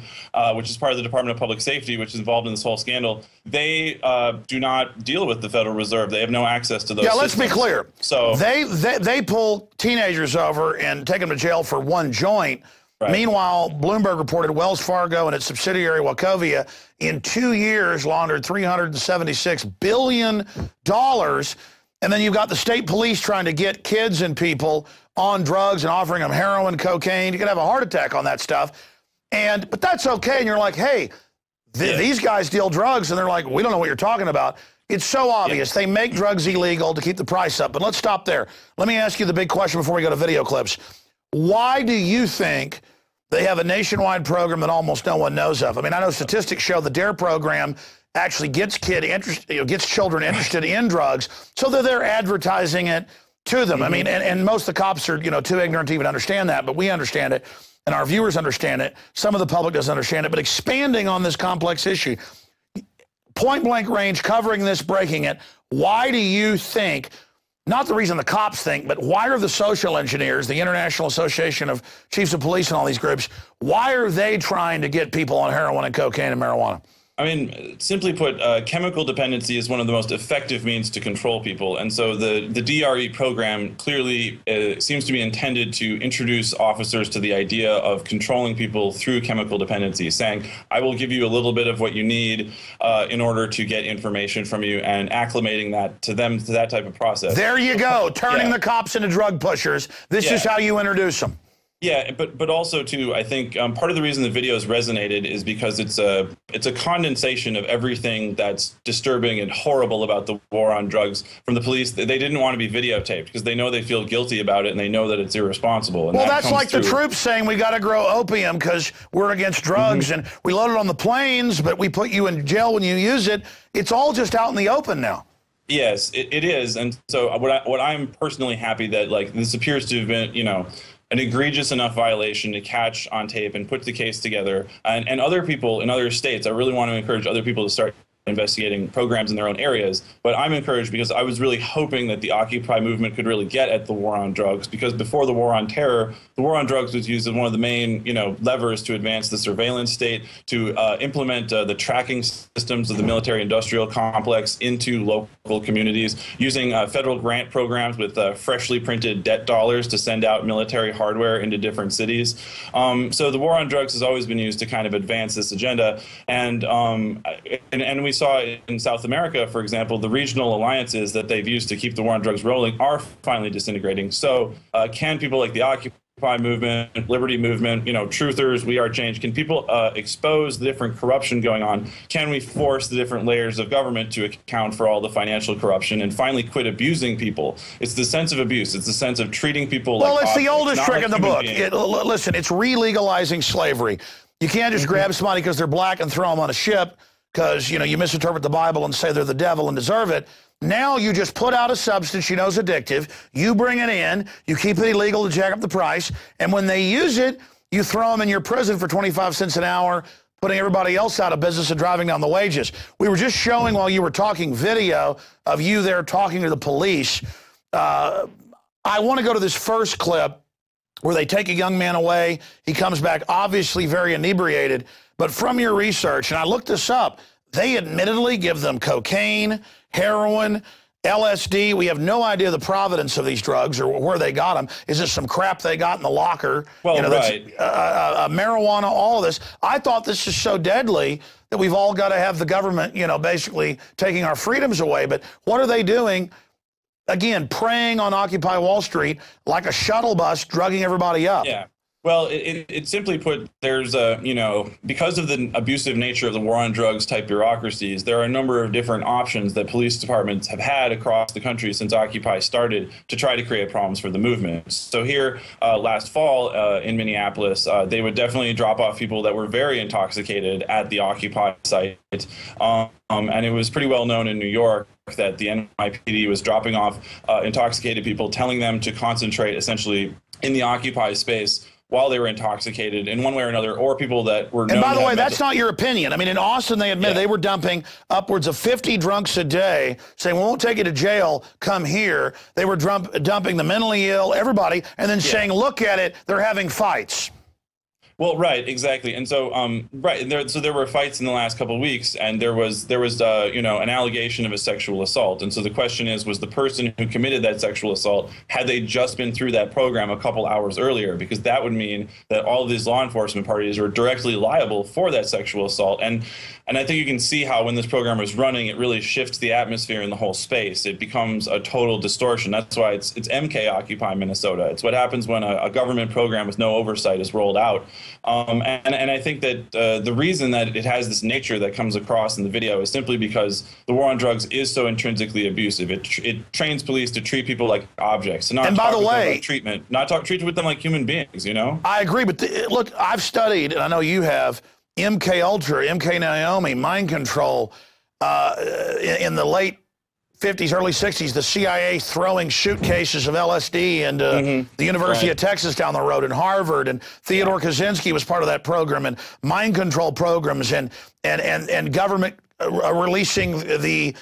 which is part of the Department of Public Safety, which is involved in this whole scandal, they do not deal with the Federal Reserve. They have no access to those systems. Let's be clear. So they pull teenagers over and take them to jail for one joint. Right. Meanwhile, Bloomberg reported Wells Fargo and its subsidiary Wachovia in 2 years laundered $376 billion. And then you've got the state police trying to get kids and people on drugs and offering them heroin, cocaine. You could have a heart attack on that stuff. But that's okay. And you're like, hey, these guys deal drugs. And they're like, we don't know what you're talking about. It's so obvious. They make drugs illegal to keep the price up. But let's stop there. Let me ask you the big question before we go to video clips. Why do you think they have a nationwide program that almost no one knows of? I mean, I know statistics show the DARE program actually gets children interested in drugs, so that they're advertising it to them. I mean, and most of the cops are, too ignorant to even understand that, but we understand it, and our viewers understand it. Some of the public doesn't understand it, but expanding on this complex issue, point blank range, covering this, breaking it, why do you think, not the reason the cops think, but why are the social engineers, the International Association of Chiefs of Police and all these groups, why are they trying to get people on heroin and cocaine and marijuana? I mean, simply put, chemical dependency is one of the most effective means to control people. And so the DRE program clearly seems to be intended to introduce officers to the idea of controlling people through chemical dependency, saying, I will give you a little bit of what you need in order to get information from you, and acclimating that to them, to that type of process. There you go, turning the cops into drug pushers. This is how you introduce them. Yeah, but also too, I think part of the reason the videos resonated is because it's a condensation of everything that's disturbing and horrible about the war on drugs from the police. They didn't want to be videotaped because they know they feel guilty about it, and they know that it's irresponsible. And well, that's like the troops saying we got to grow opium because we're against drugs, and we load it on the planes, but we put you in jail when you use it. It's all just out in the open now. Yes, it is, and so what I'm personally happy that, like, this appears to have been, an egregious enough violation to catch on tape and put the case together. And other people in other states, I really want to encourage other people to start investigating programs in their own areas. But I'm encouraged because I was really hoping that the Occupy movement could really get at the war on drugs, because before the war on terror, the war on drugs was used as one of the main, levers to advance the surveillance state, to implement the tracking systems of the military-industrial complex into local communities, using federal grant programs with freshly printed debt dollars to send out military hardware into different cities. So the war on drugs has always been used to kind of advance this agenda. And we saw in South America, for example, the regional alliances that they've used to keep the war on drugs rolling are finally disintegrating. So can people like the Occupy movement, Liberty movement, Truthers, We Are Change, can people expose the different corruption going on? Can we force the different layers of government to account for all the financial corruption and finally quit abusing people? It's the sense of abuse. It's the sense of treating people like it's objects, the oldest not trick like in the human book. beings. Listen, it's re-legalizing slavery. You can't just grab somebody because they're black and throw them on a ship because, you misinterpret the Bible and say they're the devil and deserve it. Now you just put out a substance you know is addictive, you bring it in, you keep it illegal to jack up the price, and when they use it, you throw them in your prison for 25 cents an hour, putting everybody else out of business and driving down the wages. We were just showing while you were talking video of you there talking to the police. I want to go to this first clip where they take a young man away. He comes back obviously very inebriated, but from your research, and I looked this up, they admittedly give them cocaine, heroin, LSD. We have no idea the provenance of these drugs or where they got them. Is this some crap they got in the locker? Well, right. Marijuana, all of this. I thought this is so deadly that we've all got to have the government, basically taking our freedoms away. But what are they doing? Again, preying on Occupy Wall Street like a shuttle bus, drugging everybody up. Yeah. Well, it simply put, there's because of the abusive nature of the war on drugs type bureaucracies, there are a number of different options that police departments have had across the country since Occupy started to try to create problems for the movement. So here last fall in Minneapolis, they would definitely drop off people that were very intoxicated at the Occupy site. And it was pretty well known in New York that the NYPD was dropping off intoxicated people, telling them to concentrate essentially in the Occupy space while they were intoxicated in one way or another, or people that were known. And by the way, that's not your opinion. I mean, in Austin, they admitted they were dumping upwards of 50 drunks a day, saying, we won't take you to jail, come here. They were dumping the mentally ill, everybody, and then saying, look at it, they're having fights. Well, right, exactly, and so so there were fights in the last couple of weeks, and there was an allegation of a sexual assault, and so the question is, was the person who committed that sexual assault, had they just been through that program a couple hours earlier? Because that would mean that all of these law enforcement parties were directly liable for that sexual assault, and I think you can see how when this program is running, it really shifts the atmosphere in the whole space. It becomes a total distortion. That's why it's MK Occupy Minnesota. It's what happens when a government program with no oversight is rolled out. And I think that the reason that it has this nature that comes across in the video is simply because the war on drugs is so intrinsically abusive. It trains police to treat people like objects, and not treat with them like human beings. I agree, but look, I've studied, and I know you have, MK Ultra, MK Naomi, mind control. In the late 50s, early 60s, the CIA throwing suitcases of LSD into the University of Texas down the road, and Harvard, and Theodore Kaczynski was part of that program, and mind control programs, and government releasing the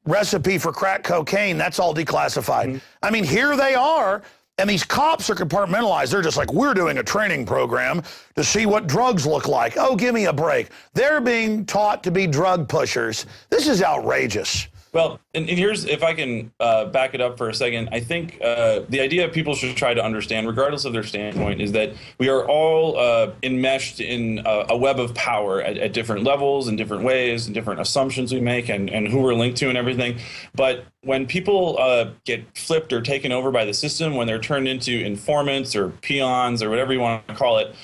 recipe for crack cocaine. That's all declassified. I mean, here they are. And these cops are compartmentalized. They're just like, we're doing a training program to see what drugs look like. Oh, give me a break. They're being taught to be drug pushers. This is outrageous. Well, and here's, if I can back it up for a second, I think the idea people should try to understand, regardless of their standpoint, is that we are all enmeshed in a web of power at different levels, in different ways, and different assumptions we make, and who we're linked to and everything. But when people get flipped or taken over by the system, when they're turned into informants or peons or whatever you want to call it,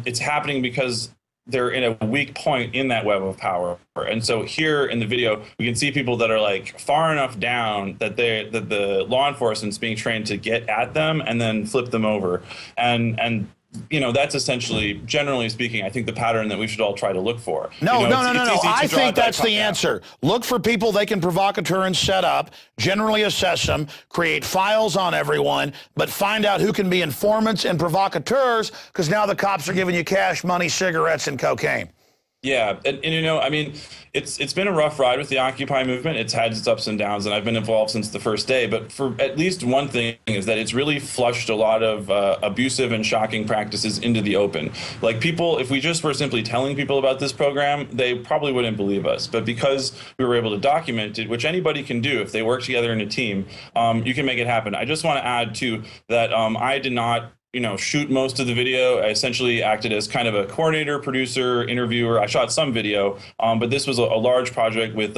it's happening because they're in a weak point in that web of power. And so here in the video, we can see people that are like far enough down that the law enforcement's being trained to get at them and then flip them over. And that's essentially, generally speaking, I think the pattern that we should all try to look for. No. I think that's the answer. Look for people they can provocateur and set up, generally assess them, create files on everyone, but find out who can be informants and provocateurs, because now the cops are giving you cash, money, cigarettes, and cocaine. Yeah, and you know, I mean, it's been a rough ride with the Occupy movement. It's had its ups and downs, and I've been involved since the first day. But for at least one thing is that it's really flushed a lot of abusive and shocking practices into the open. Like people, if we just were simply telling people about this program, they probably wouldn't believe us. But because we were able to document it, which anybody can do if they work together in a team, you can make it happen. I just want to add too that I did not shoot most of the video. I essentially acted as kind of a coordinator, producer, interviewer. I shot some video, but this was a large project with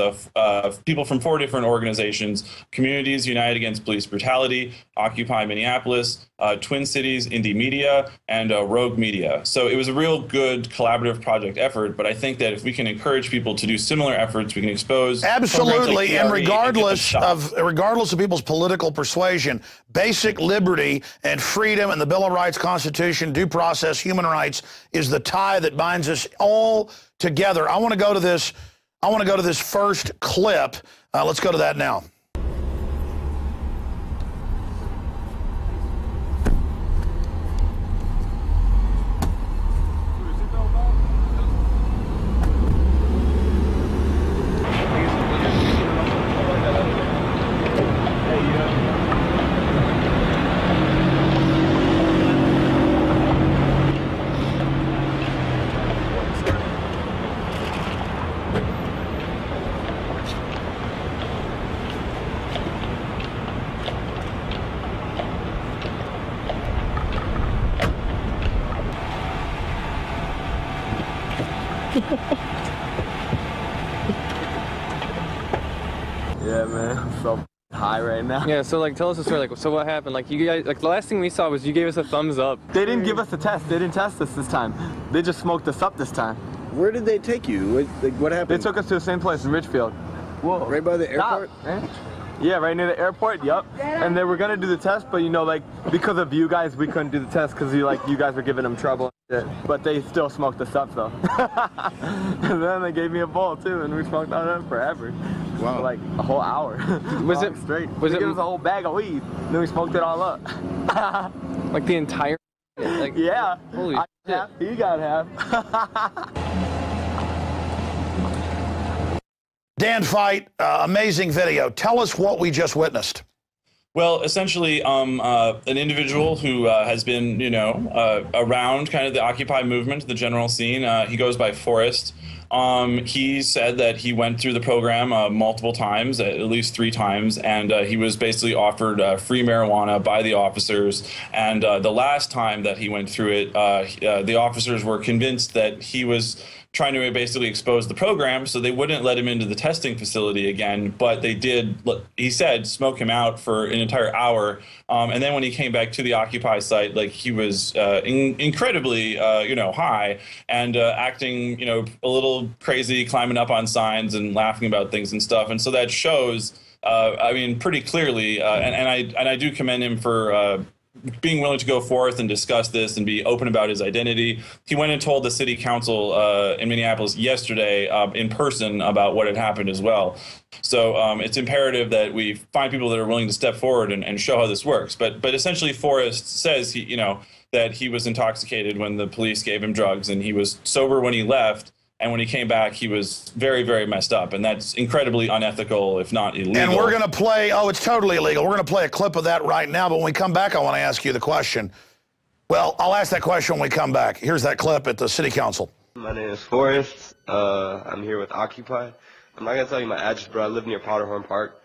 people from 4 different organizations: Communities United Against Police Brutality, Occupy Minneapolis, Twin Cities Indie Media, and Rogue Media. So it was a real good collaborative project effort, but I think that if we can encourage people to do similar efforts, we can expose absolutely, like and regardless of people's political persuasion, basic liberty and freedom and the Bill of Rights, Constitution, due process, human rights is the tie that binds us all together. I want to go to this first clip. Let's go to that now. Yeah, man, I'm so high right now. Yeah, so like, tell us the story. Like, so what happened? Like, you guys, like, the last thing we saw was you gave us a thumbs up. They didn't give us a test. They didn't test us this time. They just smoked us up this time. Where did they take you? What happened? They took us to the same place in Richfield. Whoa. Right by the airport? Stop, yeah, right near the airport. Yup. And they were gonna do the test, but you know, like, because of you guys, we couldn't do the test because you guys were giving them trouble. But they still smoked us up though. And then they gave me a bowl too, and we smoked on them forever. Wow. For like a whole hour. Was it straight? Was it? It was a whole bag of weed. And then we smoked it all up. Like the entire. Like, yeah. Holy shit. You got half. Dan Feidt, amazing video. Tell us what we just witnessed. Well, essentially, an individual who has been, around kind of the Occupy movement, the general scene. He goes by Forrest. He said that he went through the program multiple times, at least 3 times, and he was basically offered free marijuana by the officers. And the last time that he went through it, the officers were convinced that he was trying to basically expose the program, so they wouldn't let him into the testing facility again, but they did, he said, smoke him out for an entire hour. And then when he came back to the Occupy site, like, he was incredibly, high and acting, a little crazy, climbing up on signs and laughing about things and stuff. And so that shows, I mean, pretty clearly, and I do commend him for being willing to go forth and discuss this and be open about his identity. He went and told the city council in Minneapolis yesterday in person about what had happened as well. So it's imperative that we find people that are willing to step forward and show how this works. But essentially, Forrest says that he was intoxicated when the police gave him drugs, and he was sober when he left. And when he came back, he was very, very messed up. And that's incredibly unethical, if not illegal. And we're going to play, it's totally illegal. We're going to play a clip of that right now. But when we come back, I want to ask you the question. Well, I'll ask that question when we come back. Here's that clip at the city council. My name is Forrest. I'm here with Occupy. I'm not going to tell you my address, but I live near Powderhorn Park.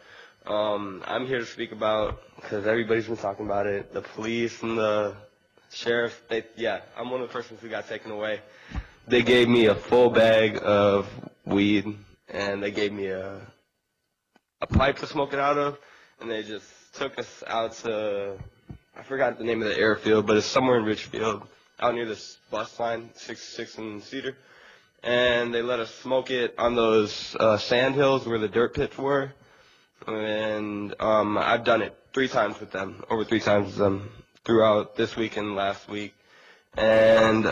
I'm here to speak about, because everybody's been talking about it, the police and the sheriff. I'm one of the persons who got taken away. They gave me a full bag of weed, and they gave me a pipe to smoke it out of, and they just took us out to, I forgot the name of the airfield, but it's somewhere in Richfield, out near this bus line, 66 and Cedar, and they let us smoke it on those sand hills where the dirt pits were, and I've done it 3 times with them, over 3 times with them, throughout this week and last week. And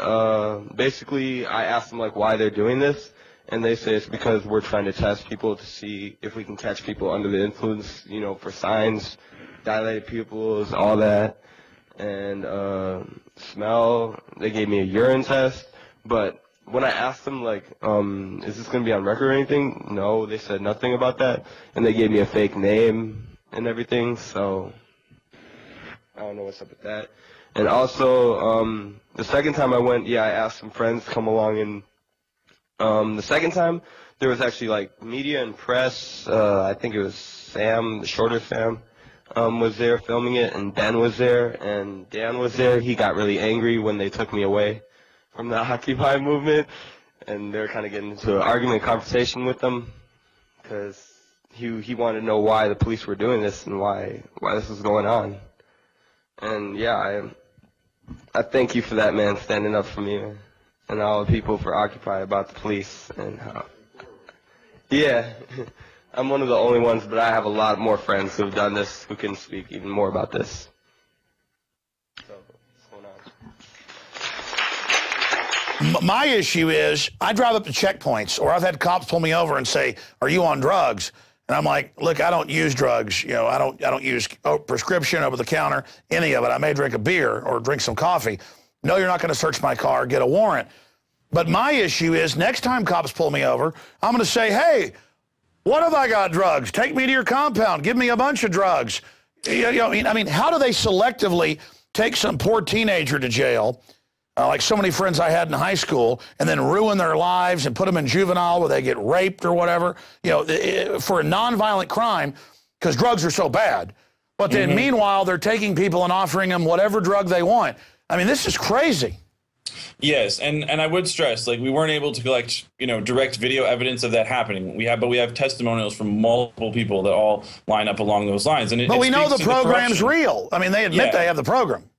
basically, I asked them, like, why they're doing this, and they say it's because we're trying to test people to see if we can catch people under the influence, for signs, dilated pupils, all that. And smell, they gave me a urine test, but when I asked them, like, is this going to be on record or anything? No, they said nothing about that. And they gave me a fake name and everything, so I don't know what's up with that. And also, the second time I went, I asked some friends to come along, and the second time, there was actually, like, media and press. I think it was Sam, the shorter Sam, was there filming it, and Ben was there, and Dan was there. He got really angry when they took me away from the Occupy movement, and they were kind of getting into an argument, conversation with them, because he wanted to know why the police were doing this and why this was going on. And yeah, I thank you for that, man, standing up for me, man, and all the people for Occupy about the police and how. Yeah, I'm one of the only ones, but I have a lot more friends who have done this who can speak even more about this. So, what's going on? My issue is I drive up to checkpoints, or I've had cops pull me over and say, "Are you on drugs?" And I'm like, "Look, I don't use drugs. You know, I don't use prescription, over the counter, any of it. I may drink a beer or drink some coffee. No, you're not going to search my car, get a warrant." But my issue is next time cops pull me over, I'm going to say, "Hey, what have I got drugs? Take me to your compound. Give me a bunch of drugs." You know, I mean, how do they selectively take some poor teenager to jail, like so many friends I had in high school, and then ruin their lives and put them in juvenile where they get raped or whatever, you know, for a nonviolent crime because drugs are so bad. But then meanwhile, they're taking people and offering them whatever drug they want. I mean, this is crazy. Yes, and I would stress, like, we weren't able to collect, direct video evidence of that happening. But we have testimonials from multiple people that all line up along those lines. And but we know the program's real. I mean, they admit they have the program.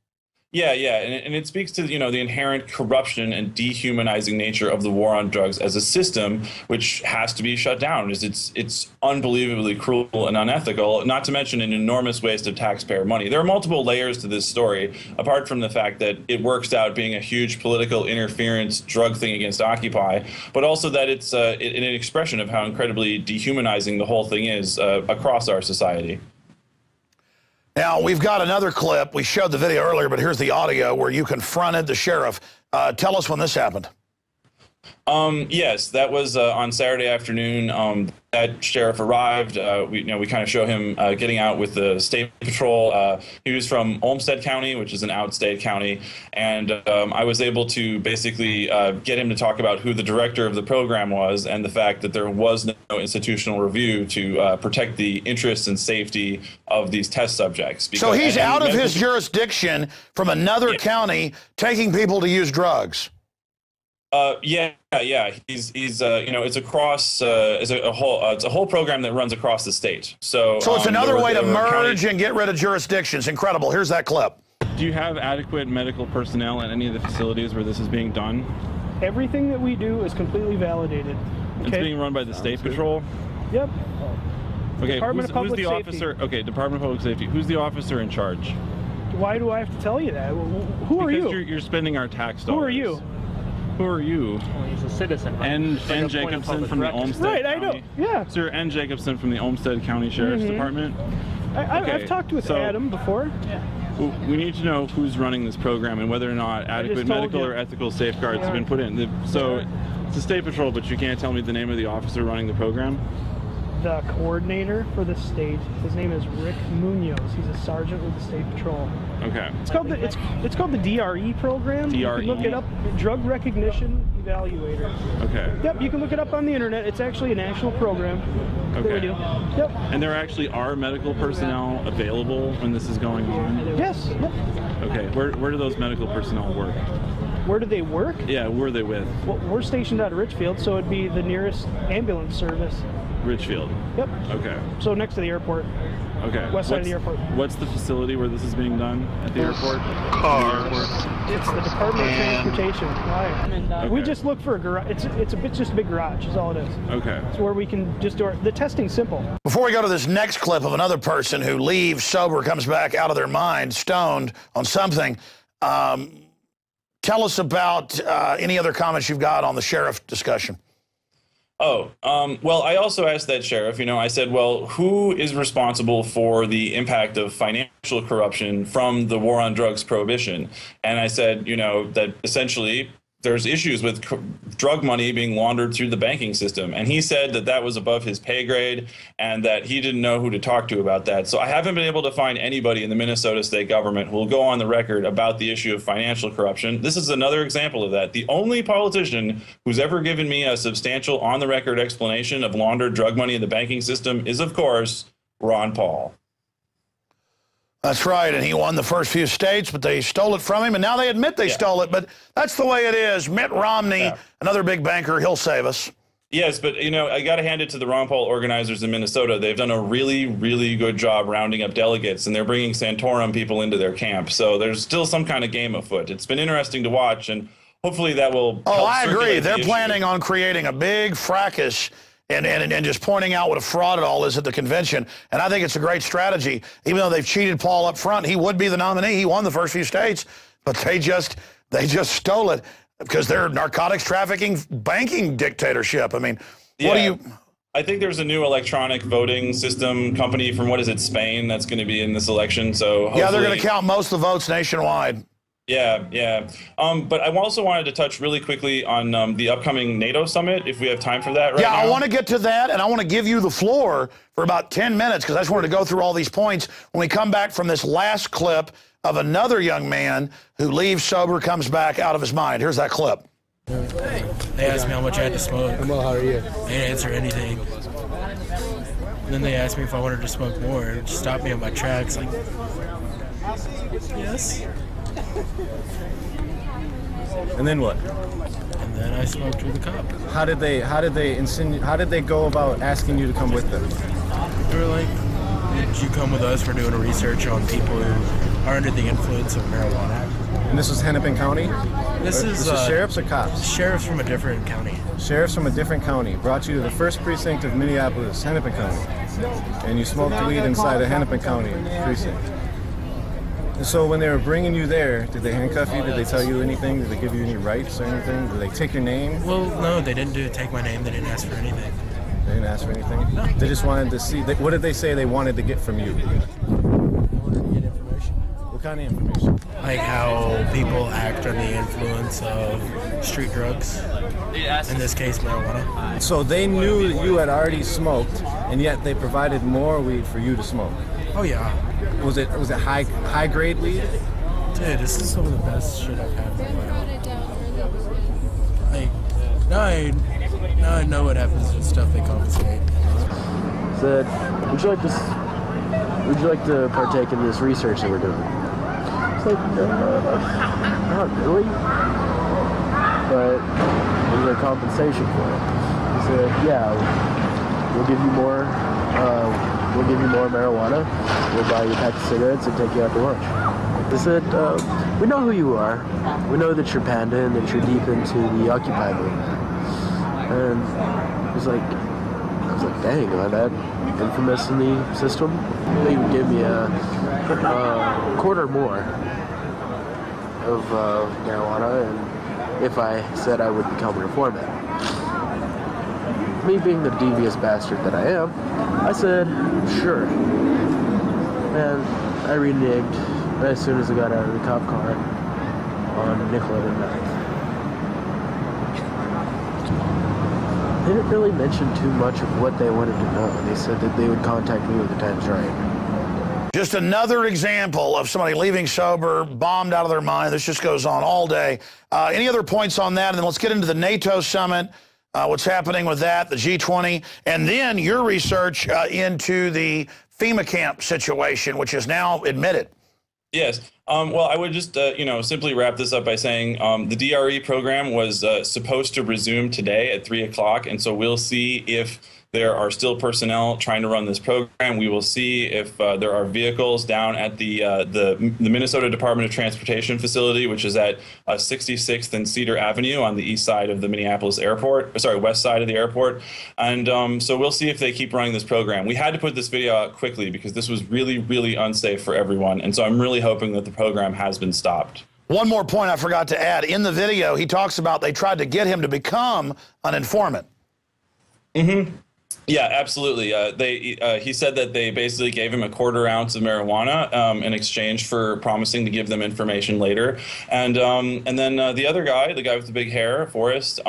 Yeah, and it speaks to, the inherent corruption and dehumanizing nature of the war on drugs as a system, which has to be shut down. It's unbelievably cruel and unethical, not to mention an enormous waste of taxpayer money. There are multiple layers to this story, apart from the fact that it works out being a huge political interference drug thing against Occupy, but also that it's an expression of how incredibly dehumanizing the whole thing is across our society. Now, we've got another clip. We showed the video earlier, but here's the audio where you confronted the sheriff. Tell us when this happened. Yes, that was on Saturday afternoon. That sheriff arrived. We kind of show him getting out with the state patrol. He was from Olmsted County, which is an outstate county, and I was able to basically get him to talk about who the director of the program was and the fact that there was no institutional review to protect the interests and safety of these test subjects. So he's out of his jurisdiction from another county taking people to use drugs. Yeah. He's it's across it's a whole program that runs across the state. So it's another way to merge and get rid of jurisdictions. Incredible. Here's that clip. Do you have adequate medical personnel at any of the facilities where this is being done? Everything that we do is completely validated. It's being run by the State Patrol? Yep. Okay, Department of Public who's the Safety. officer? Okay, Department of Public Safety. Who's the officer in charge? Why do I have to tell you that? Who are you? Because you're spending our tax dollars. Who are you? Who are you? Well, he's a citizen. N Jacobson from the Olmsted Right, County. I know. Yeah. Sir N Jacobson from the Olmsted County Sheriff's Department. I've talked with Adam before. Yeah. We need to know who's running this program and whether or not adequate medical or ethical safeguards have been put in. So it's the State Patrol, but you can't tell me the name of the officer running the program? The coordinator for the state, his name is Rick Munoz. He's a sergeant with the State Patrol. Okay. It's called the DRE program. DRE? You can look it up, Drug Recognition Evaluator. Okay. Yep, you can look it up on the internet. It's actually a national program. Okay. That we do. Yep. And there actually are medical personnel available when this is going on? Yes. Yep. Okay. Where do those medical personnel work? Where do they work? Yeah, who are they with? Well, we're stationed out of Richfield, so it'd be the nearest ambulance service. Richfield? Yep. Okay. So next to the airport. Okay. West side of the airport. What's the facility where this is being done at the airport? Cars. It's the Department of Transportation. Why? We just look for a garage. It's just a big garage is all it is. Okay. It's where we can just do the testing's simple. Before we go to this next clip of another person who leaves sober, comes back out of their mind, stoned on something, tell us about any other comments you've got on the sheriff discussion. Oh, well, I also asked that sheriff, I said, well, who is responsible for the impact of financial corruption from the war on drugs prohibition? And I said, that essentially there's issues with drug money being laundered through the banking system. And he said that that was above his pay grade and that he didn't know who to talk to about that. So I haven't been able to find anybody in the Minnesota state government who will go on the record about the issue of financial corruption. This is another example of that. The only politician who's ever given me a substantial on-the-record explanation of laundered drug money in the banking system is, of course, Ron Paul. That's right, and he won the first few states, but they stole it from him, and now they admit they stole it, but that's the way it is. Mitt Romney, another big banker, he'll save us. Yes, but, you know, I got to hand it to the Ron Paul organizers in Minnesota. They've done a really, really good job rounding up delegates, and they're bringing Santorum people into their camp. So there's still some kind of game afoot. It's been interesting to watch, and hopefully that will help. I agree. They're planning on creating a big fracas and just pointing out what a fraud it all is at the convention. And I think it's a great strategy. Even though they've cheated Paul up front, he would be the nominee. He won the first few states, but they just stole it because they're narcotics trafficking banking dictatorship. I mean, what do you... I think there's a new electronic voting system company from, what is it, Spain, that's going to be in this election. So hopefully... Yeah, they're going to count most of the votes nationwide. Yeah. But I also wanted to touch really quickly on the upcoming NATO summit, if we have time for that right now. I want to get to that, and I want to give you the floor for about 10 minutes because I just wanted to go through all these points when we come back from this last clip of another young man who leaves sober, comes back out of his mind. Here's that clip. They asked me how much I had to smoke. Well, how are you? They didn't answer anything. And then they asked me if I wanted to smoke more and just stopped me on my tracks like, yes. And then what? And then I smoked with the cop. How did they go about asking you to come with them? They were like, "Did you come with us for doing a research on people who are under the influence of marijuana?" And this was Hennepin County? This is sheriffs or cops? Sheriffs from a different county. Sheriffs from a different county brought you to the first precinct of Minneapolis, Hennepin County, and you smoked weed inside a Hennepin County precinct. So when they were bringing you there, did they handcuff you? Did they tell you anything? Did they give you any rights or anything? Did they take your name? Well, no, they didn't take my name. They didn't ask for anything. They didn't ask for anything? No. They just wanted to see. What did they say they wanted to get from you? They wanted to get information. What kind of information? Like how people act under the influence of street drugs. In this case, marijuana. So they knew that you had already smoked, and yet they provided more weed for you to smoke. Oh yeah. Was it high grade weed? Dude, this is some of the best shit I've had in my life. Like, now I know what happens with stuff they confiscate. Said, would you like to partake in this research that we're doing? It's like, not really. But is there compensation for it? He said, yeah, we'll give you more. We'll give you more marijuana, we'll buy you a pack of cigarettes and take you out to lunch. They said, we know who you are. We know that you're Panda and that you're deep into the Occupy movement. And I was like, dang, am I that infamous in the system? They would give me a quarter more of marijuana and if I said I would become a reformer. Me being the devious bastard that I am, I said, sure. And I reneged as soon as I got out of the cop car on Nicollet and 9th. They didn't really mention too much of what they wanted to know. They said that they would contact me when the time's right. Just another example of somebody leaving sober, bombed out of their mind. This just goes on all day. Any other points on that? And then let's get into the NATO summit. What's happening with that, the G20, and then your research into the FEMA camp situation, which is now admitted. Yes. Well, I would just, simply wrap this up by saying the DRE program was supposed to resume today at 3 o'clock, and so we'll see if there are still personnel trying to run this program. We will see if there are vehicles down at the Minnesota Department of Transportation facility, which is at 66th and Cedar Avenue on the east side of the Minneapolis airport, west side of the airport. And so we'll see if they keep running this program. We had to put this video out quickly because this was really, really unsafe for everyone. And so I'm really hoping that the program has been stopped. One more point I forgot to add. In the video, he talks about they tried to get him to become an informant. Mm-hmm. Yeah, absolutely. He said that they basically gave him a quarter ounce of marijuana in exchange for promising to give them information later. And then the other guy, the guy with the big hair, Forrest,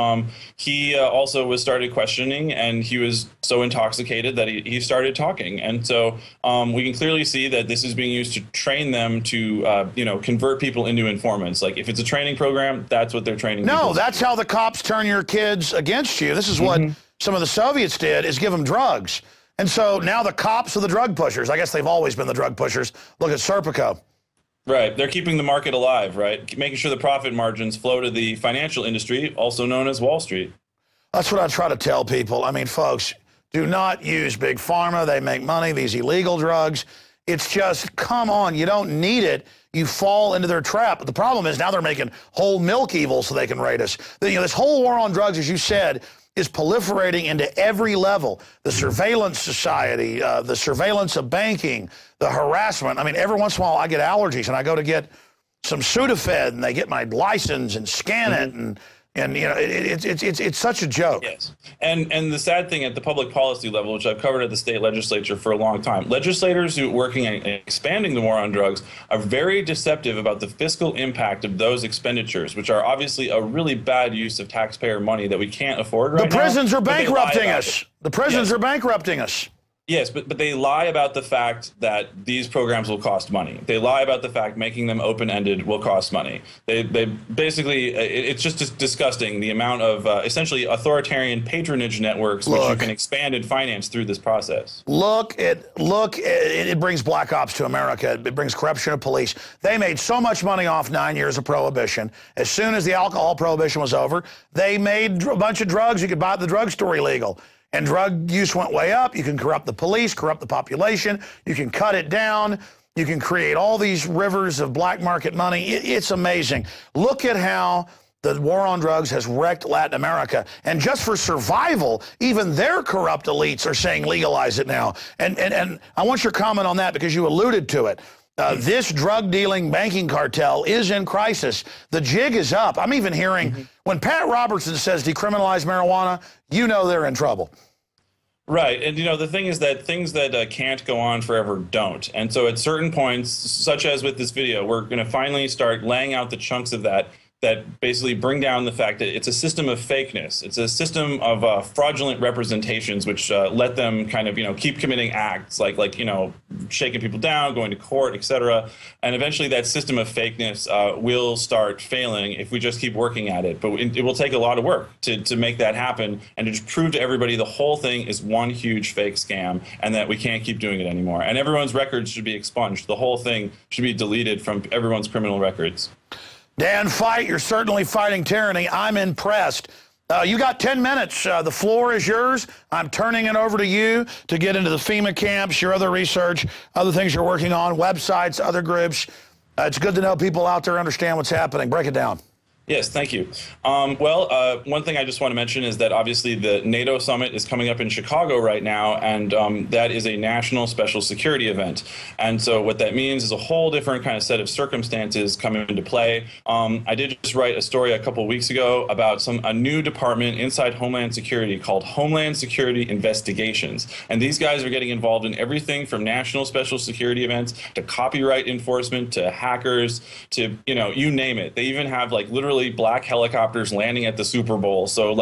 he also was started questioning, and he was so intoxicated that he started talking. And so we can clearly see that this is being used to train them to convert people into informants. Like if it's a training program, that's what they're training. No, that's how the cops turn your kids against you. This is what some of the Soviets did, is give them drugs. And so now the cops are the drug pushers. I guess they've always been the drug pushers. Look at Serpico. Right. They're keeping the market alive, right? Making sure the profit margins flow to the financial industry, also known as Wall Street. That's what I try to tell people. I mean, folks, do not use Big Pharma. They make money, these illegal drugs. It's just, come on, you don't need it. You fall into their trap. But the problem is now they're making whole milk evil so they can raid us. This whole war on drugs, as you said, is proliferating into every level. The surveillance society, the surveillance of banking, the harassment. I mean, every once in a while I get allergies and I go to get some Sudafed and they get my license and scan it and it's such a joke. Yes. And the sad thing at the public policy level, which I've covered at the state legislature for a long time, legislators who are working on expanding the war on drugs are very deceptive about the fiscal impact of those expenditures, which are obviously a really bad use of taxpayer money that we can't afford right now. The prisons are bankrupting us. The prisons are bankrupting us. Yes, but they lie about the fact that these programs will cost money. They lie about the fact making them open-ended will cost money. They basically, it's just disgusting the amount of essentially authoritarian patronage networks which you can expand and finance through this process. It brings black ops to America. It brings corruption of police. They made so much money off 9 years of prohibition. As soon as the alcohol prohibition was over, they made a bunch of drugs you could buy at the drugstore illegal. And drug use went way up. You can corrupt the police, corrupt the population. You can cut it down. You can create all these rivers of black market money. It's amazing. Look at how the war on drugs has wrecked Latin America. And just for survival, even their corrupt elites are saying legalize it now. And I want your comment on that because you alluded to it. This drug-dealing banking cartel is in crisis. The jig is up. I'm even hearing when Pat Robertson says decriminalize marijuana, you know they're in trouble. Right. And, the thing is that things that can't go on forever don't. And so at certain points, such as with this video, we're going to finally start laying out the chunks of that basically bring down the fact that it's a system of fakeness. It's a system of fraudulent representations, which let them kind of, keep committing acts like shaking people down, going to court, etc. And eventually that system of fakeness will start failing if we just keep working at it. But it will take a lot of work to make that happen and to prove to everybody the whole thing is one huge fake scam and that we can't keep doing it anymore. And everyone's records should be expunged. The whole thing should be deleted from everyone's criminal records. Dan Feidt, you're certainly fighting tyranny. I'm impressed. You got 10 minutes. The floor is yours. I'm turning it over to you to get into the FEMA camps, your other research, other things you're working on, websites, other groups. It's good to know people out there understand what's happening. Break it down. Yes, thank you. One thing I just want to mention is that obviously the NATO summit is coming up in Chicago right now, and that is a national special security event. And so what that means is a whole different kind of set of circumstances come into play. I did just write a story a couple of weeks ago about a new department inside Homeland Security called Homeland Security Investigations. And these guys are getting involved in everything from national special security events to copyright enforcement to hackers to, you name it. They even have literally black helicopters landing at the Super Bowl so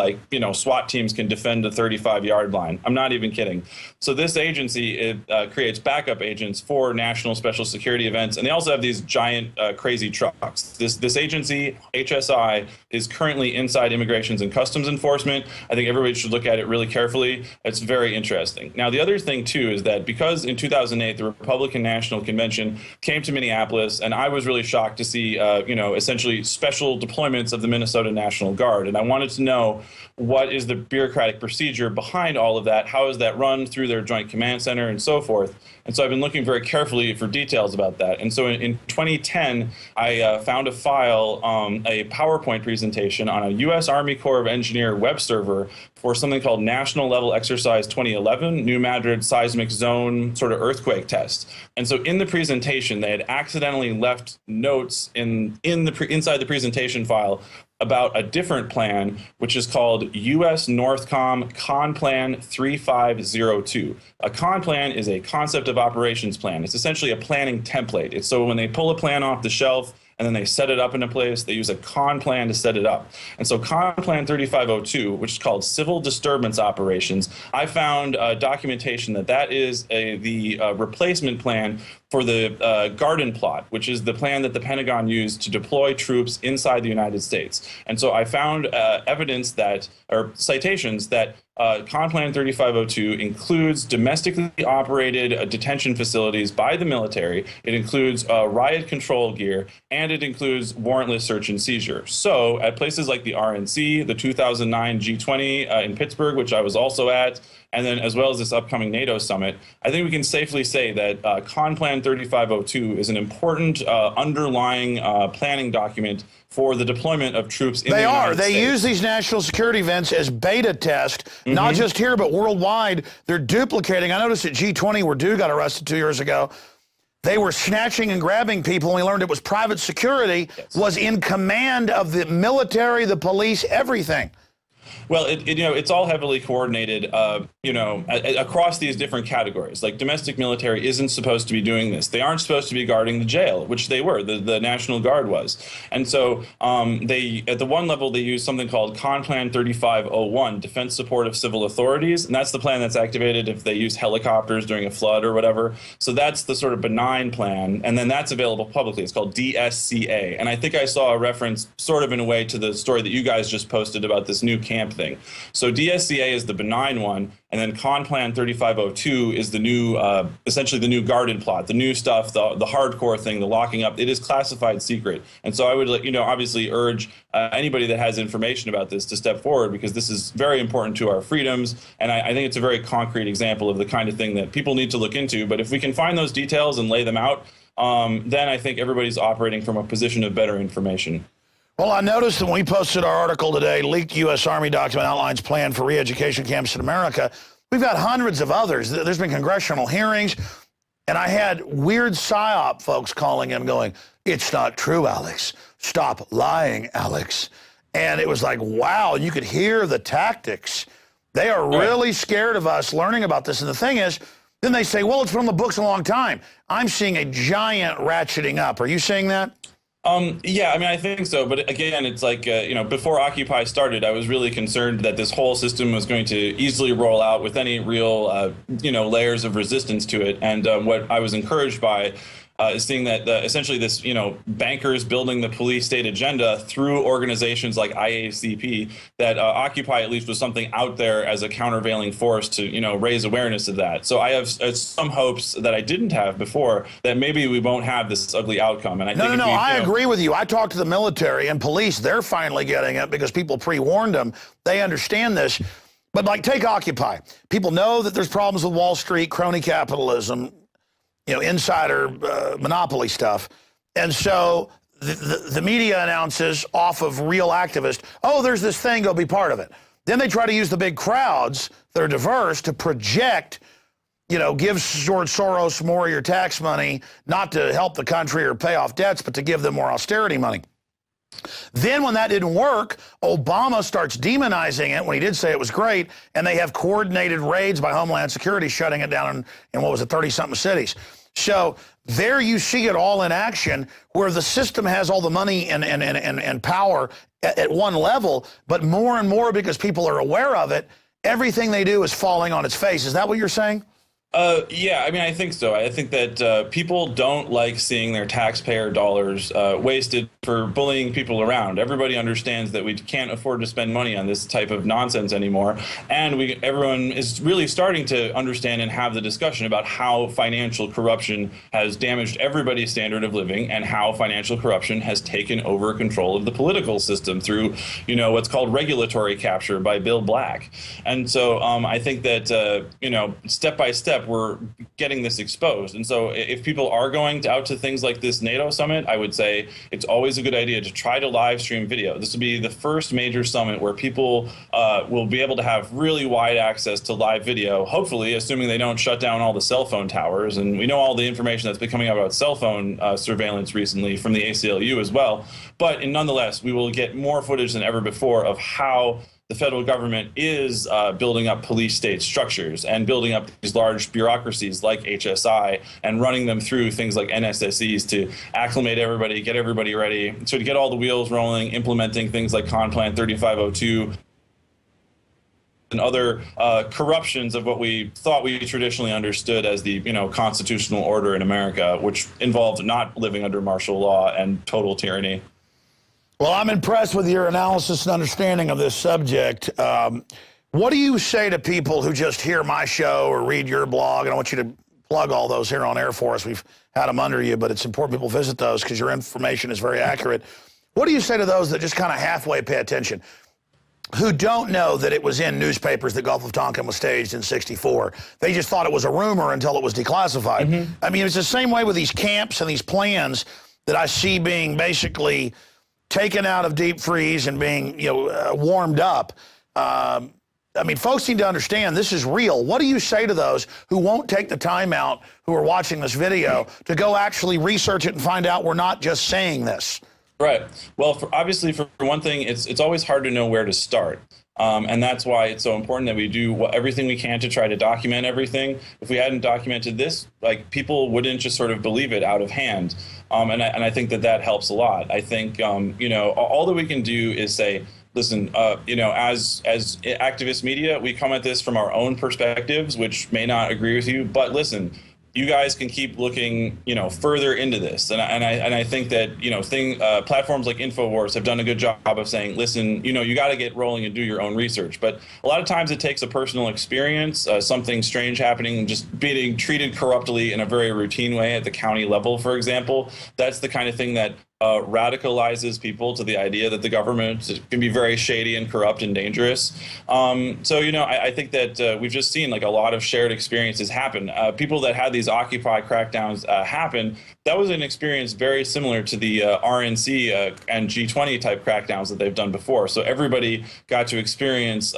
SWAT teams can defend the 35-yard line. I'm not even kidding. So this agency creates backup agents for national special security events, and they also have these giant crazy trucks. This agency, HSI, is currently inside Immigrations and Customs Enforcement. I think everybody should look at it really carefully. It's very interesting. Now, the other thing, too, is that because in 2008, the Republican National Convention came to Minneapolis, and I was really shocked to see, essentially special deployments of the Minnesota National Guard. And I wanted to know what is the bureaucratic procedure behind all of that? How is that run through their Joint Command Center and so forth? And so I've been looking very carefully for details about that. And so in 2010, I found a file, a PowerPoint presentation on a U.S. Army Corps of Engineer web server for something called National Level Exercise 2011, New Madrid Seismic Zone sort of earthquake test. And so in the presentation, they had accidentally left notes inside the presentation file about a different plan, which is called U.S. Northcom Con Plan 3502. A con plan is a concept of operations plan. It's essentially a planning template. It's so when they pull a plan off the shelf and then they set it up in a place, they use a con plan to set it up. And so Con Plan 3502, which is called Civil Disturbance Operations, I found documentation that is the replacement plan for the Garden Plot, which is the plan that the Pentagon used to deploy troops inside the United States. And so I found evidence or citations that Con Plan 3502 includes domestically operated detention facilities by the military. It includes riot control gear, and it includes warrantless search and seizure. So at places like the RNC, the 2009 G20 in Pittsburgh, which I was also at, and then as well as this upcoming NATO summit, I think we can safely say that Con Plan 3502 is an important underlying planning document for the deployment of troops in the United States. They use these national security events as beta test, not just here, but worldwide. They're duplicating. I noticed at G20 where Dude got arrested 2 years ago, they were snatching and grabbing people, and we learned it was private security, was in command of the military, the police, everything. Well, it's all heavily coordinated, across these different categories. Like domestic military isn't supposed to be doing this. They aren't supposed to be guarding the jail, which they were. The National Guard was. And so they, at the one level, they use something called Con Plan 3501, Defense Support of Civil Authorities. And that's the plan that's activated if they use helicopters during a flood or whatever. So that's the sort of benign plan. And then that's available publicly. It's called DSCA. And I think I saw a reference sort of in a way to the story that you guys just posted about this new camp thing. So DSCA is the benign one, and then Con Plan 3502 is the new, essentially the new Garden Plot, the new stuff, the hardcore thing, the locking up. It is classified secret, and so I would, obviously urge anybody that has information about this to step forward, because this is very important to our freedoms, and I think it's a very concrete example of the kind of thing that people need to look into. But if we can find those details and lay them out, then I think everybody's operating from a position of better information. Well, I noticed that when we posted our article today, leaked U.S. Army document outlines plan for re-education camps in America, we've got hundreds of others. There's been congressional hearings, and I had weird PSYOP folks calling in going, "It's not true, Alex. Stop lying, Alex." And it was like, wow, you could hear the tactics. They are really scared of us learning about this. And the thing is, then they say, well, it's been on the books a long time. I'm seeing a giant ratcheting up. Are you seeing that? Yeah, I mean, I think so. But again, it's like, before Occupy started, I was really concerned that this whole system was going to easily roll out with any real, layers of resistance to it. And what I was encouraged by is seeing that essentially this, bankers building the police state agenda through organizations like IACP, that Occupy at least was something out there as a countervailing force to, raise awareness of that. So I have some hopes that I didn't have before, that maybe we won't have this ugly outcome. And I think I agree with you. I talked to the military and police. They're finally getting it because people pre-warned them. They understand this. But take Occupy. People know that there's problems with Wall Street, crony capitalism, insider monopoly stuff. And so the media announces off of real activists, oh, there's this thing, go be part of it. Then they try to use the big crowds that are diverse to project, give George Soros more of your tax money, not to help the country or pay off debts, but to give them more austerity money. Then when that didn't work, Obama starts demonizing it when he did say it was great, and they have coordinated raids by Homeland Security shutting it down in what was it, 30-something cities. So there you see it all in action, where the system has all the money and power at one level, but more and more, because people are aware of it, everything they do is falling on its face. Is that what you're saying? Yeah, I mean, I think so. I think that people don't like seeing their taxpayer dollars wasted for bullying people around. Everybody understands that we can't afford to spend money on this type of nonsense anymore. And everyone is really starting to understand and have the discussion about how financial corruption has damaged everybody's standard of living, and how financial corruption has taken over control of the political system through, what's called regulatory capture by Bill Black. And so I think that, step by step, step, we're getting this exposed. And so if people are going out to things like this NATO summit, I would say it's always a good idea to try to live stream video. This will be the first major summit where people will be able to have really wide access to live video, hopefully, assuming they don't shut down all the cell phone towers. And we know all the information that's been coming out about cell phone surveillance recently from the ACLU as well. But nonetheless, we will get more footage than ever before of how the federal government is building up police state structures and building up these large bureaucracies like HSI and running them through things like NSSEs to acclimate everybody, get everybody ready. So to get all the wheels rolling, implementing things like Plan 3502 and other corruptions of what we thought we traditionally understood as the constitutional order in America, which involved not living under martial law and total tyranny. Well, I'm impressed with your analysis and understanding of this subject. What do you say to people who just hear my show or read your blog? And I want you to plug all those here on air for us. We've had them under you, but it's important people visit those because your information is very accurate. What do you say to those that just kind of halfway pay attention, who don't know that it was in newspapers that Gulf of Tonkin was staged in '64? They just thought it was a rumor until it was declassified. I mean, it's the same way with these camps and these plans that I see being basically taken out of deep freeze and being, warmed up. I mean, folks need to understand this is real. What do you say to those who won't take the time out, who are watching this video, to go actually research it and find out we're not just saying this? Right. Well, obviously, for one thing, it's always hard to know where to start. And that's why it's so important that we do everything we can to try to document everything. If we hadn't documented this, people wouldn't just sort of believe it out of hand. And I think that helps a lot. I think, all that we can do is say, listen, as activist media, we come at this from our own perspectives, which may not agree with you. But listen, you guys can keep looking, further into this, and I think that platforms like Infowars have done a good job of saying, listen, you got to get rolling and do your own research. But a lot of times it takes a personal experience, something strange happening, just being treated corruptly in a very routine way at the county level, for example. That's the kind of thing that radicalizes people to the idea that the government can be very shady and corrupt and dangerous. I think that we've just seen a lot of shared experiences happen. People that had these Occupy crackdowns happen, that was an experience very similar to the RNC and G20 type crackdowns that they've done before. So everybody got to experience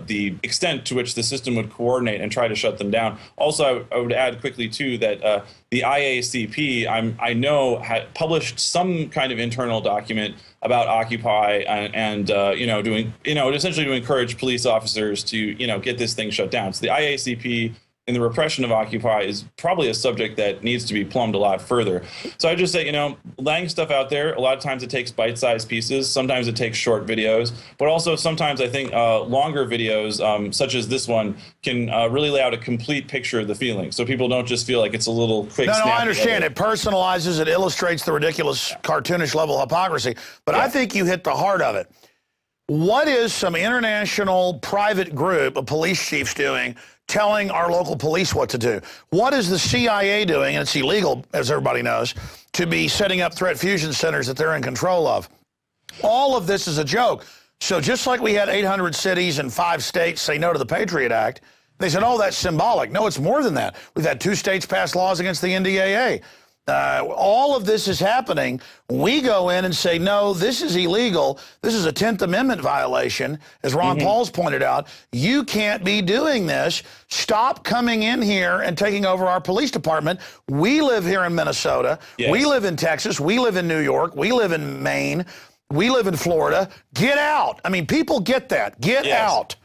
the extent to which the system would coordinate and try to shut them down. Also, I would add quickly too that the IACP, I know, had published some kind of internal document about Occupy and essentially to encourage police officers to, get this thing shut down. So the IACP and the repression of Occupy is probably a subject that needs to be plumbed a lot further. So I just say, laying stuff out there, a lot of times it takes bite-sized pieces. Sometimes it takes short videos, but also sometimes I think longer videos, such as this one, can really lay out a complete picture of the feeling. So people don't just feel like it's a little quick snap. No, I understand. It personalizes, it illustrates the ridiculous, cartoonish level of hypocrisy. But I think you hit the heart of it. What is some international private group of police chiefs doing telling our local police what to do? What is the CIA doing? And it's illegal, as everybody knows, to be setting up threat fusion centers that they're in control of. All of this is a joke. So just like we had 800 cities and 5 states say no to the Patriot Act, they said, oh, that's symbolic. No, it's more than that. We've had 2 states pass laws against the NDAA. All of this is happening. We go in and say, no, this is illegal. This is a 10th Amendment violation. As Ron Paul's pointed out, you can't be doing this. Stop coming in here and taking over our police department. We live here in Minnesota. Yes. We live in Texas. We live in New York. We live in Maine. We live in Florida. Get out. I mean, people get that. Get out.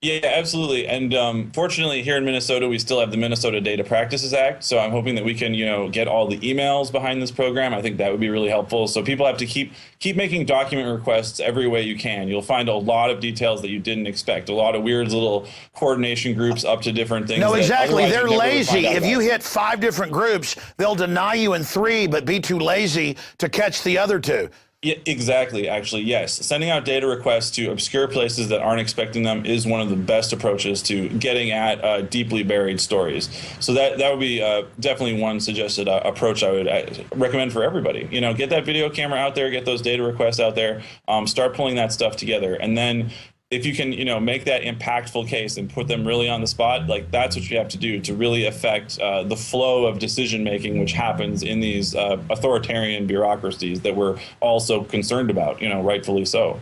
Yeah, absolutely. And fortunately, here in Minnesota, we still have the Minnesota Data Practices Act. So I'm hoping that we can, get all the emails behind this program. I think that would be really helpful. So people have to keep making document requests every way you can. You'll find a lot of details that you didn't expect. A lot of weird little coordination groups up to different things. No, exactly. They're lazy. If you hit 5 different groups, they'll deny you in 3, but be too lazy to catch the other 2. Yeah, exactly. Actually, yes. Sending out data requests to obscure places that aren't expecting them is one of the best approaches to getting at deeply buried stories. So that would be definitely one suggested approach I would recommend for everybody. Get that video camera out there, get those data requests out there, start pulling that stuff together, and then if you can, make that impactful case and put them really on the spot, like that's what you have to do to really affect the flow of decision making, which happens in these authoritarian bureaucracies that we're all so concerned about, rightfully so.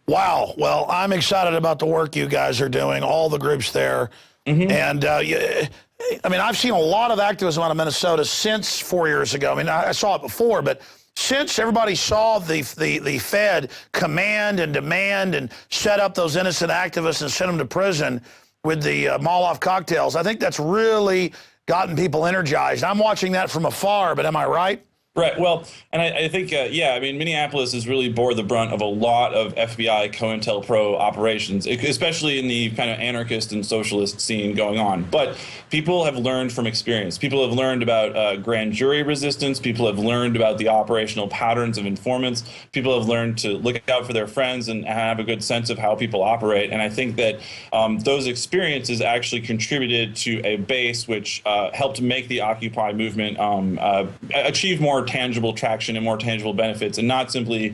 Wow. Well, I'm excited about the work you guys are doing, all the groups there. And I've seen a lot of activism out of Minnesota since 4 years ago. I saw it before, but since everybody saw the Fed command and demand and set up those innocent activists and send them to prison with the Molotov cocktails, I think that's really gotten people energized. I'm watching that from afar, but am I right? Right. Well, and I think, Minneapolis has really bore the brunt of a lot of FBI COINTELPRO operations, especially in the kind of anarchist and socialist scene going on. But people have learned from experience. People have learned about grand jury resistance. People have learned about the operational patterns of informants. People have learned to look out for their friends and have a good sense of how people operate. And I think that those experiences actually contributed to a base which helped make the Occupy movement achieve more tangible traction and more tangible benefits, and not simply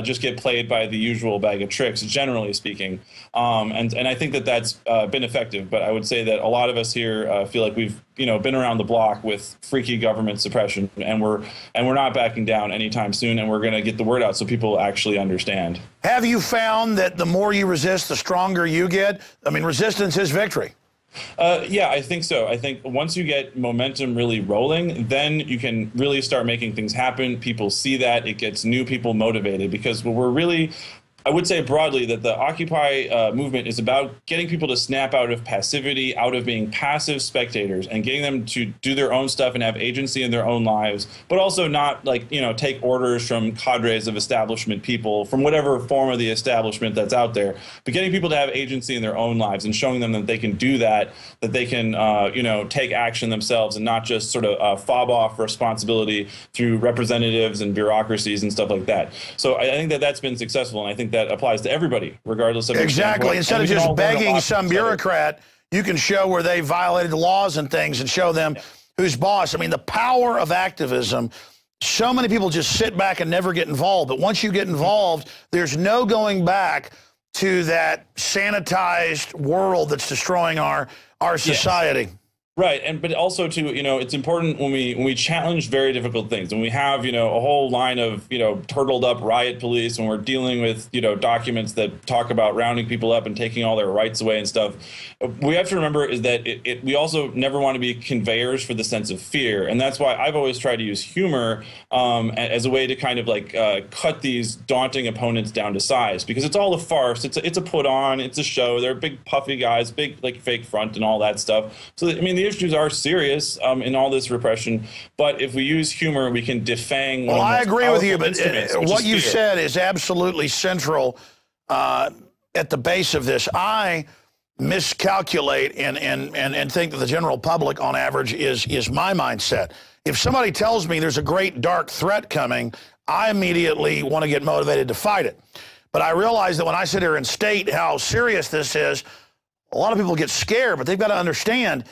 just get played by the usual bag of tricks, generally speaking. And I think that that's been effective. But I would say that a lot of us here feel like we've been around the block with freaky government suppression, and we're not backing down anytime soon. And we're going to get the word out so people actually understand. Have you found that the more you resist, the stronger you get? Resistance is victory. Yeah, I think so. I think once you get momentum really rolling, then you can really start making things happen. People see that. It gets new people motivated, because what we're really, I would say broadly that the Occupy movement is about getting people to snap out of passivity, out of being passive spectators, and getting them to do their own stuff and have agency in their own lives, but also not take orders from cadres of establishment people from whatever form of the establishment that's out there, but getting people to have agency in their own lives and showing them that they can do that they can, take action themselves and not just sort of fob off responsibility through representatives and bureaucracies and stuff like that. So I think that that's been successful, and I think that applies to everybody, regardless of exactly. Instead of just begging some bureaucrat, you can show where they violated the laws and things, and show them who's boss. The power of activism. So many people just sit back and never get involved, but once you get involved, there's no going back to that sanitized world that's destroying our society. Yes. Right, but also too, it's important when we challenge very difficult things, and we have, a whole line of, turtled up riot police, when we're dealing with, documents that talk about rounding people up and taking all their rights away and stuff. We have to remember is that we also never want to be conveyors for the sense of fear, and that's why I've always tried to use humor as a way to kind of cut these daunting opponents down to size, because it's all a farce. It's a put on. It's a show. They're big puffy guys, big fake front and all that stuff. So the issues are serious in all this repression, but if we use humor, we can defang. Well, I agree with you, but what you said is absolutely central at the base of this. I miscalculate and think that the general public, on average, is my mindset. If somebody tells me there's a great dark threat coming, I immediately want to get motivated to fight it. But I realize that when I sit here and state how serious this is, a lot of people get scared, but they've got to understand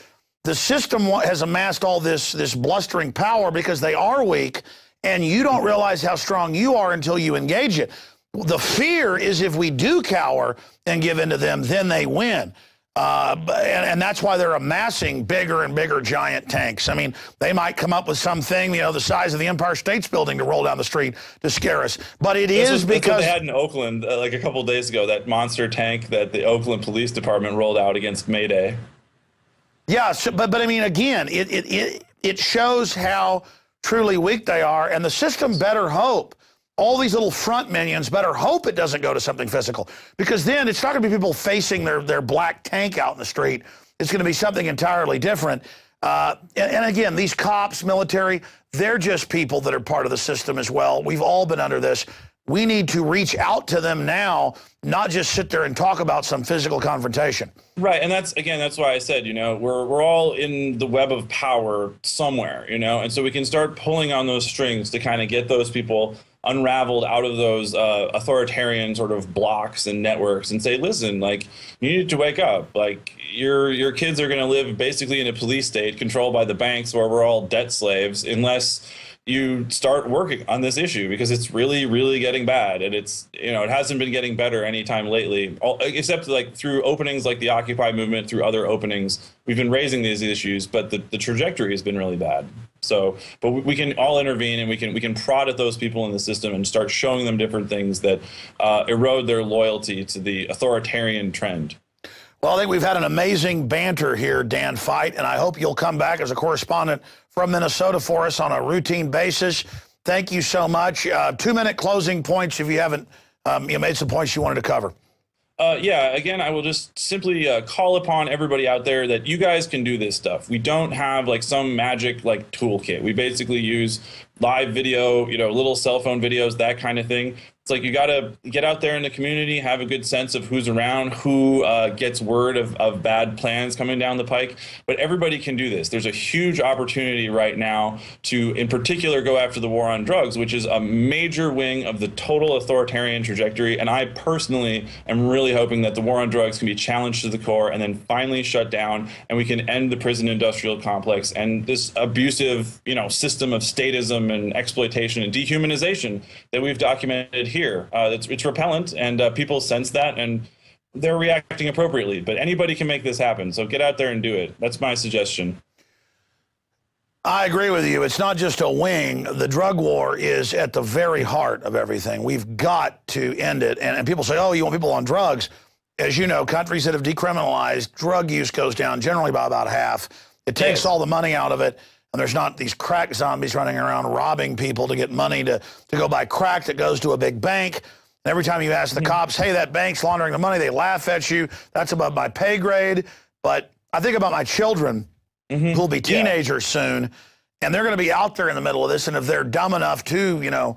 the system has amassed all this blustering power because they are weak, and you don't realize how strong you are until you engage it. The fear is if we do cower and give in to them, then they win. And that's why they're amassing bigger and bigger giant tanks. They might come up with something, the size of the Empire State Building to roll down the street to scare us. But that's what they had in Oakland a couple of days ago, that monster tank that the Oakland Police Department rolled out against May Day. Yeah, but again, it shows how truly weak they are, and the system better hope. All these little front minions better hope it doesn't go to something physical, because then it's not going to be people facing their black tank out in the street. It's going to be something entirely different. And again, these cops, military, they're just people that are part of the system as well. We've all been under this. We need to reach out to them now, not just sit there and talk about some physical confrontation. Right, and that's why I said, we're all in the web of power somewhere, and so we can start pulling on those strings to kind of get those people unraveled out of those authoritarian sort of blocks and networks, and say, listen, you need to wake up. Your kids are going to live basically in a police state controlled by the banks, where we're all debt slaves, unless you start working on this issue, because it's really, really getting bad. And it's, it hasn't been getting better anytime lately, except like through openings like the Occupy movement, through other openings. We've been raising these issues, but the trajectory has been really bad. So, but we can all intervene, and we can prod at those people in the system and start showing them different things that erode their loyalty to the authoritarian trend. Well, I think we've had an amazing banter here, Dan Feidt, and I hope you'll come back as a correspondent from Minnesota for us on a routine basis. Thank you so much. 2-minute closing points if you haven't you made some points you wanted to cover. Yeah, again, I will just simply call upon everybody out there that you guys can do this stuff. We don't have like some magic like toolkit. We basically use live video, little cell phone videos, that kind of thing. It's like you got to get out there in the community, have a good sense of who's around, who gets word of bad plans coming down the pike. But everybody can do this. There's a huge opportunity right now to, in particular, go after the war on drugs, which is a major wing of the total authoritarian trajectory. And I personally am really hoping that the war on drugs can be challenged to the core and then finally shut down, and we can end the prison industrial complex and this abusive, system of statism and exploitation and dehumanization that we've documented here. It's repellent, and people sense that, and they're reacting appropriately. But anybody can make this happen, so get out there and do it. That's my suggestion. I agree with you. It's not just a wing. The drug war is at the very heart of everything. We've got to end it. And people say, oh, you want people on drugs. As you know, countries that have decriminalized, drug use goes down generally by about half. It takes all the money out of it. And there's not these crack zombies running around robbing people to get money to go buy crack that goes to a big bank. And every time you ask the cops, hey, that bank's laundering the money, they laugh at you. That's above my pay grade. But I think about my children who will be teenagers soon, and they're going to be out there in the middle of this. And if they're dumb enough to,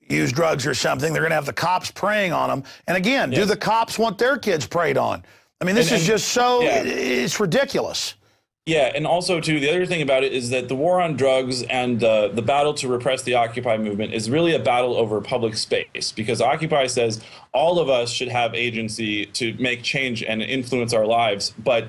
use drugs or something, they're going to have the cops preying on them. And again, do the cops want their kids preyed on? I mean, this is just so, it's ridiculous. Yeah, and also, too, the other thing about it is that the war on drugs and the battle to repress the Occupy movement is really a battle over public space, because Occupy says all of us should have agency to make change and influence our lives, but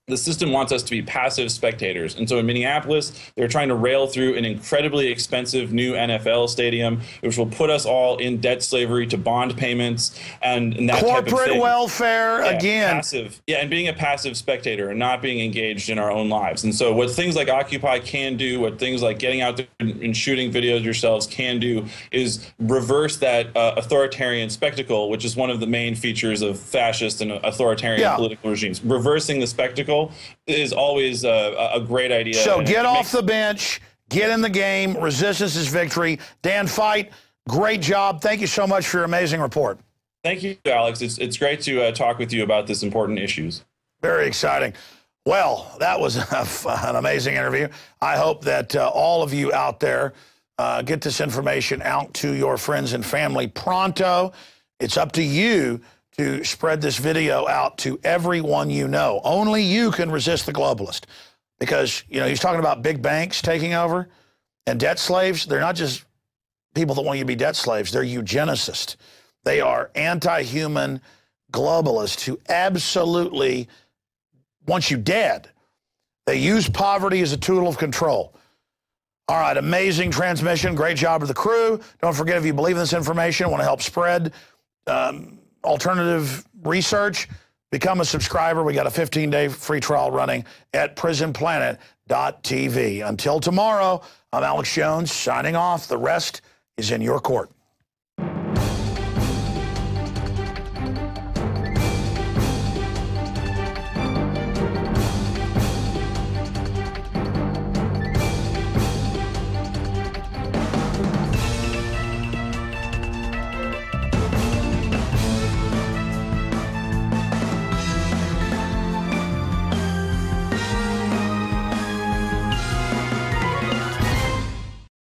the system wants us to be passive spectators. And so in Minneapolis, they're trying to rail through an incredibly expensive new NFL stadium, which will put us all in debt slavery to bond payments and that type of thing. Corporate welfare, again. Passive, and being a passive spectator and not being engaged in our own lives. And so what things like Occupy can do, what things like getting out there and shooting videos yourselves can do, is reverse that authoritarian spectacle, which is one of the main features of fascist and authoritarian political regimes. Reversing the spectacle is always a great idea. So get off the bench, get in the game. Resistance is victory. Dan Feidt, great job. Thank you so much for your amazing report. Thank you, Alex. It's great to talk with you about this important issues. Very exciting. Well, that was an amazing interview. I hope that all of you out there get this information out to your friends and family pronto. It's up to you to spread this video out to everyone you know. Only you can resist the globalist. Because, he's talking about big banks taking over and debt slaves. They're not just people that want you to be debt slaves. They're eugenicists. They are anti-human globalists who absolutely want you dead. They use poverty as a tool of control. All right, amazing transmission. Great job to the crew. Don't forget, if you believe in this information, want to help spread alternative research, become a subscriber. We got a 15-day free trial running at prisonplanet.tv. Until tomorrow, I'm Alex Jones signing off. The rest is in your court.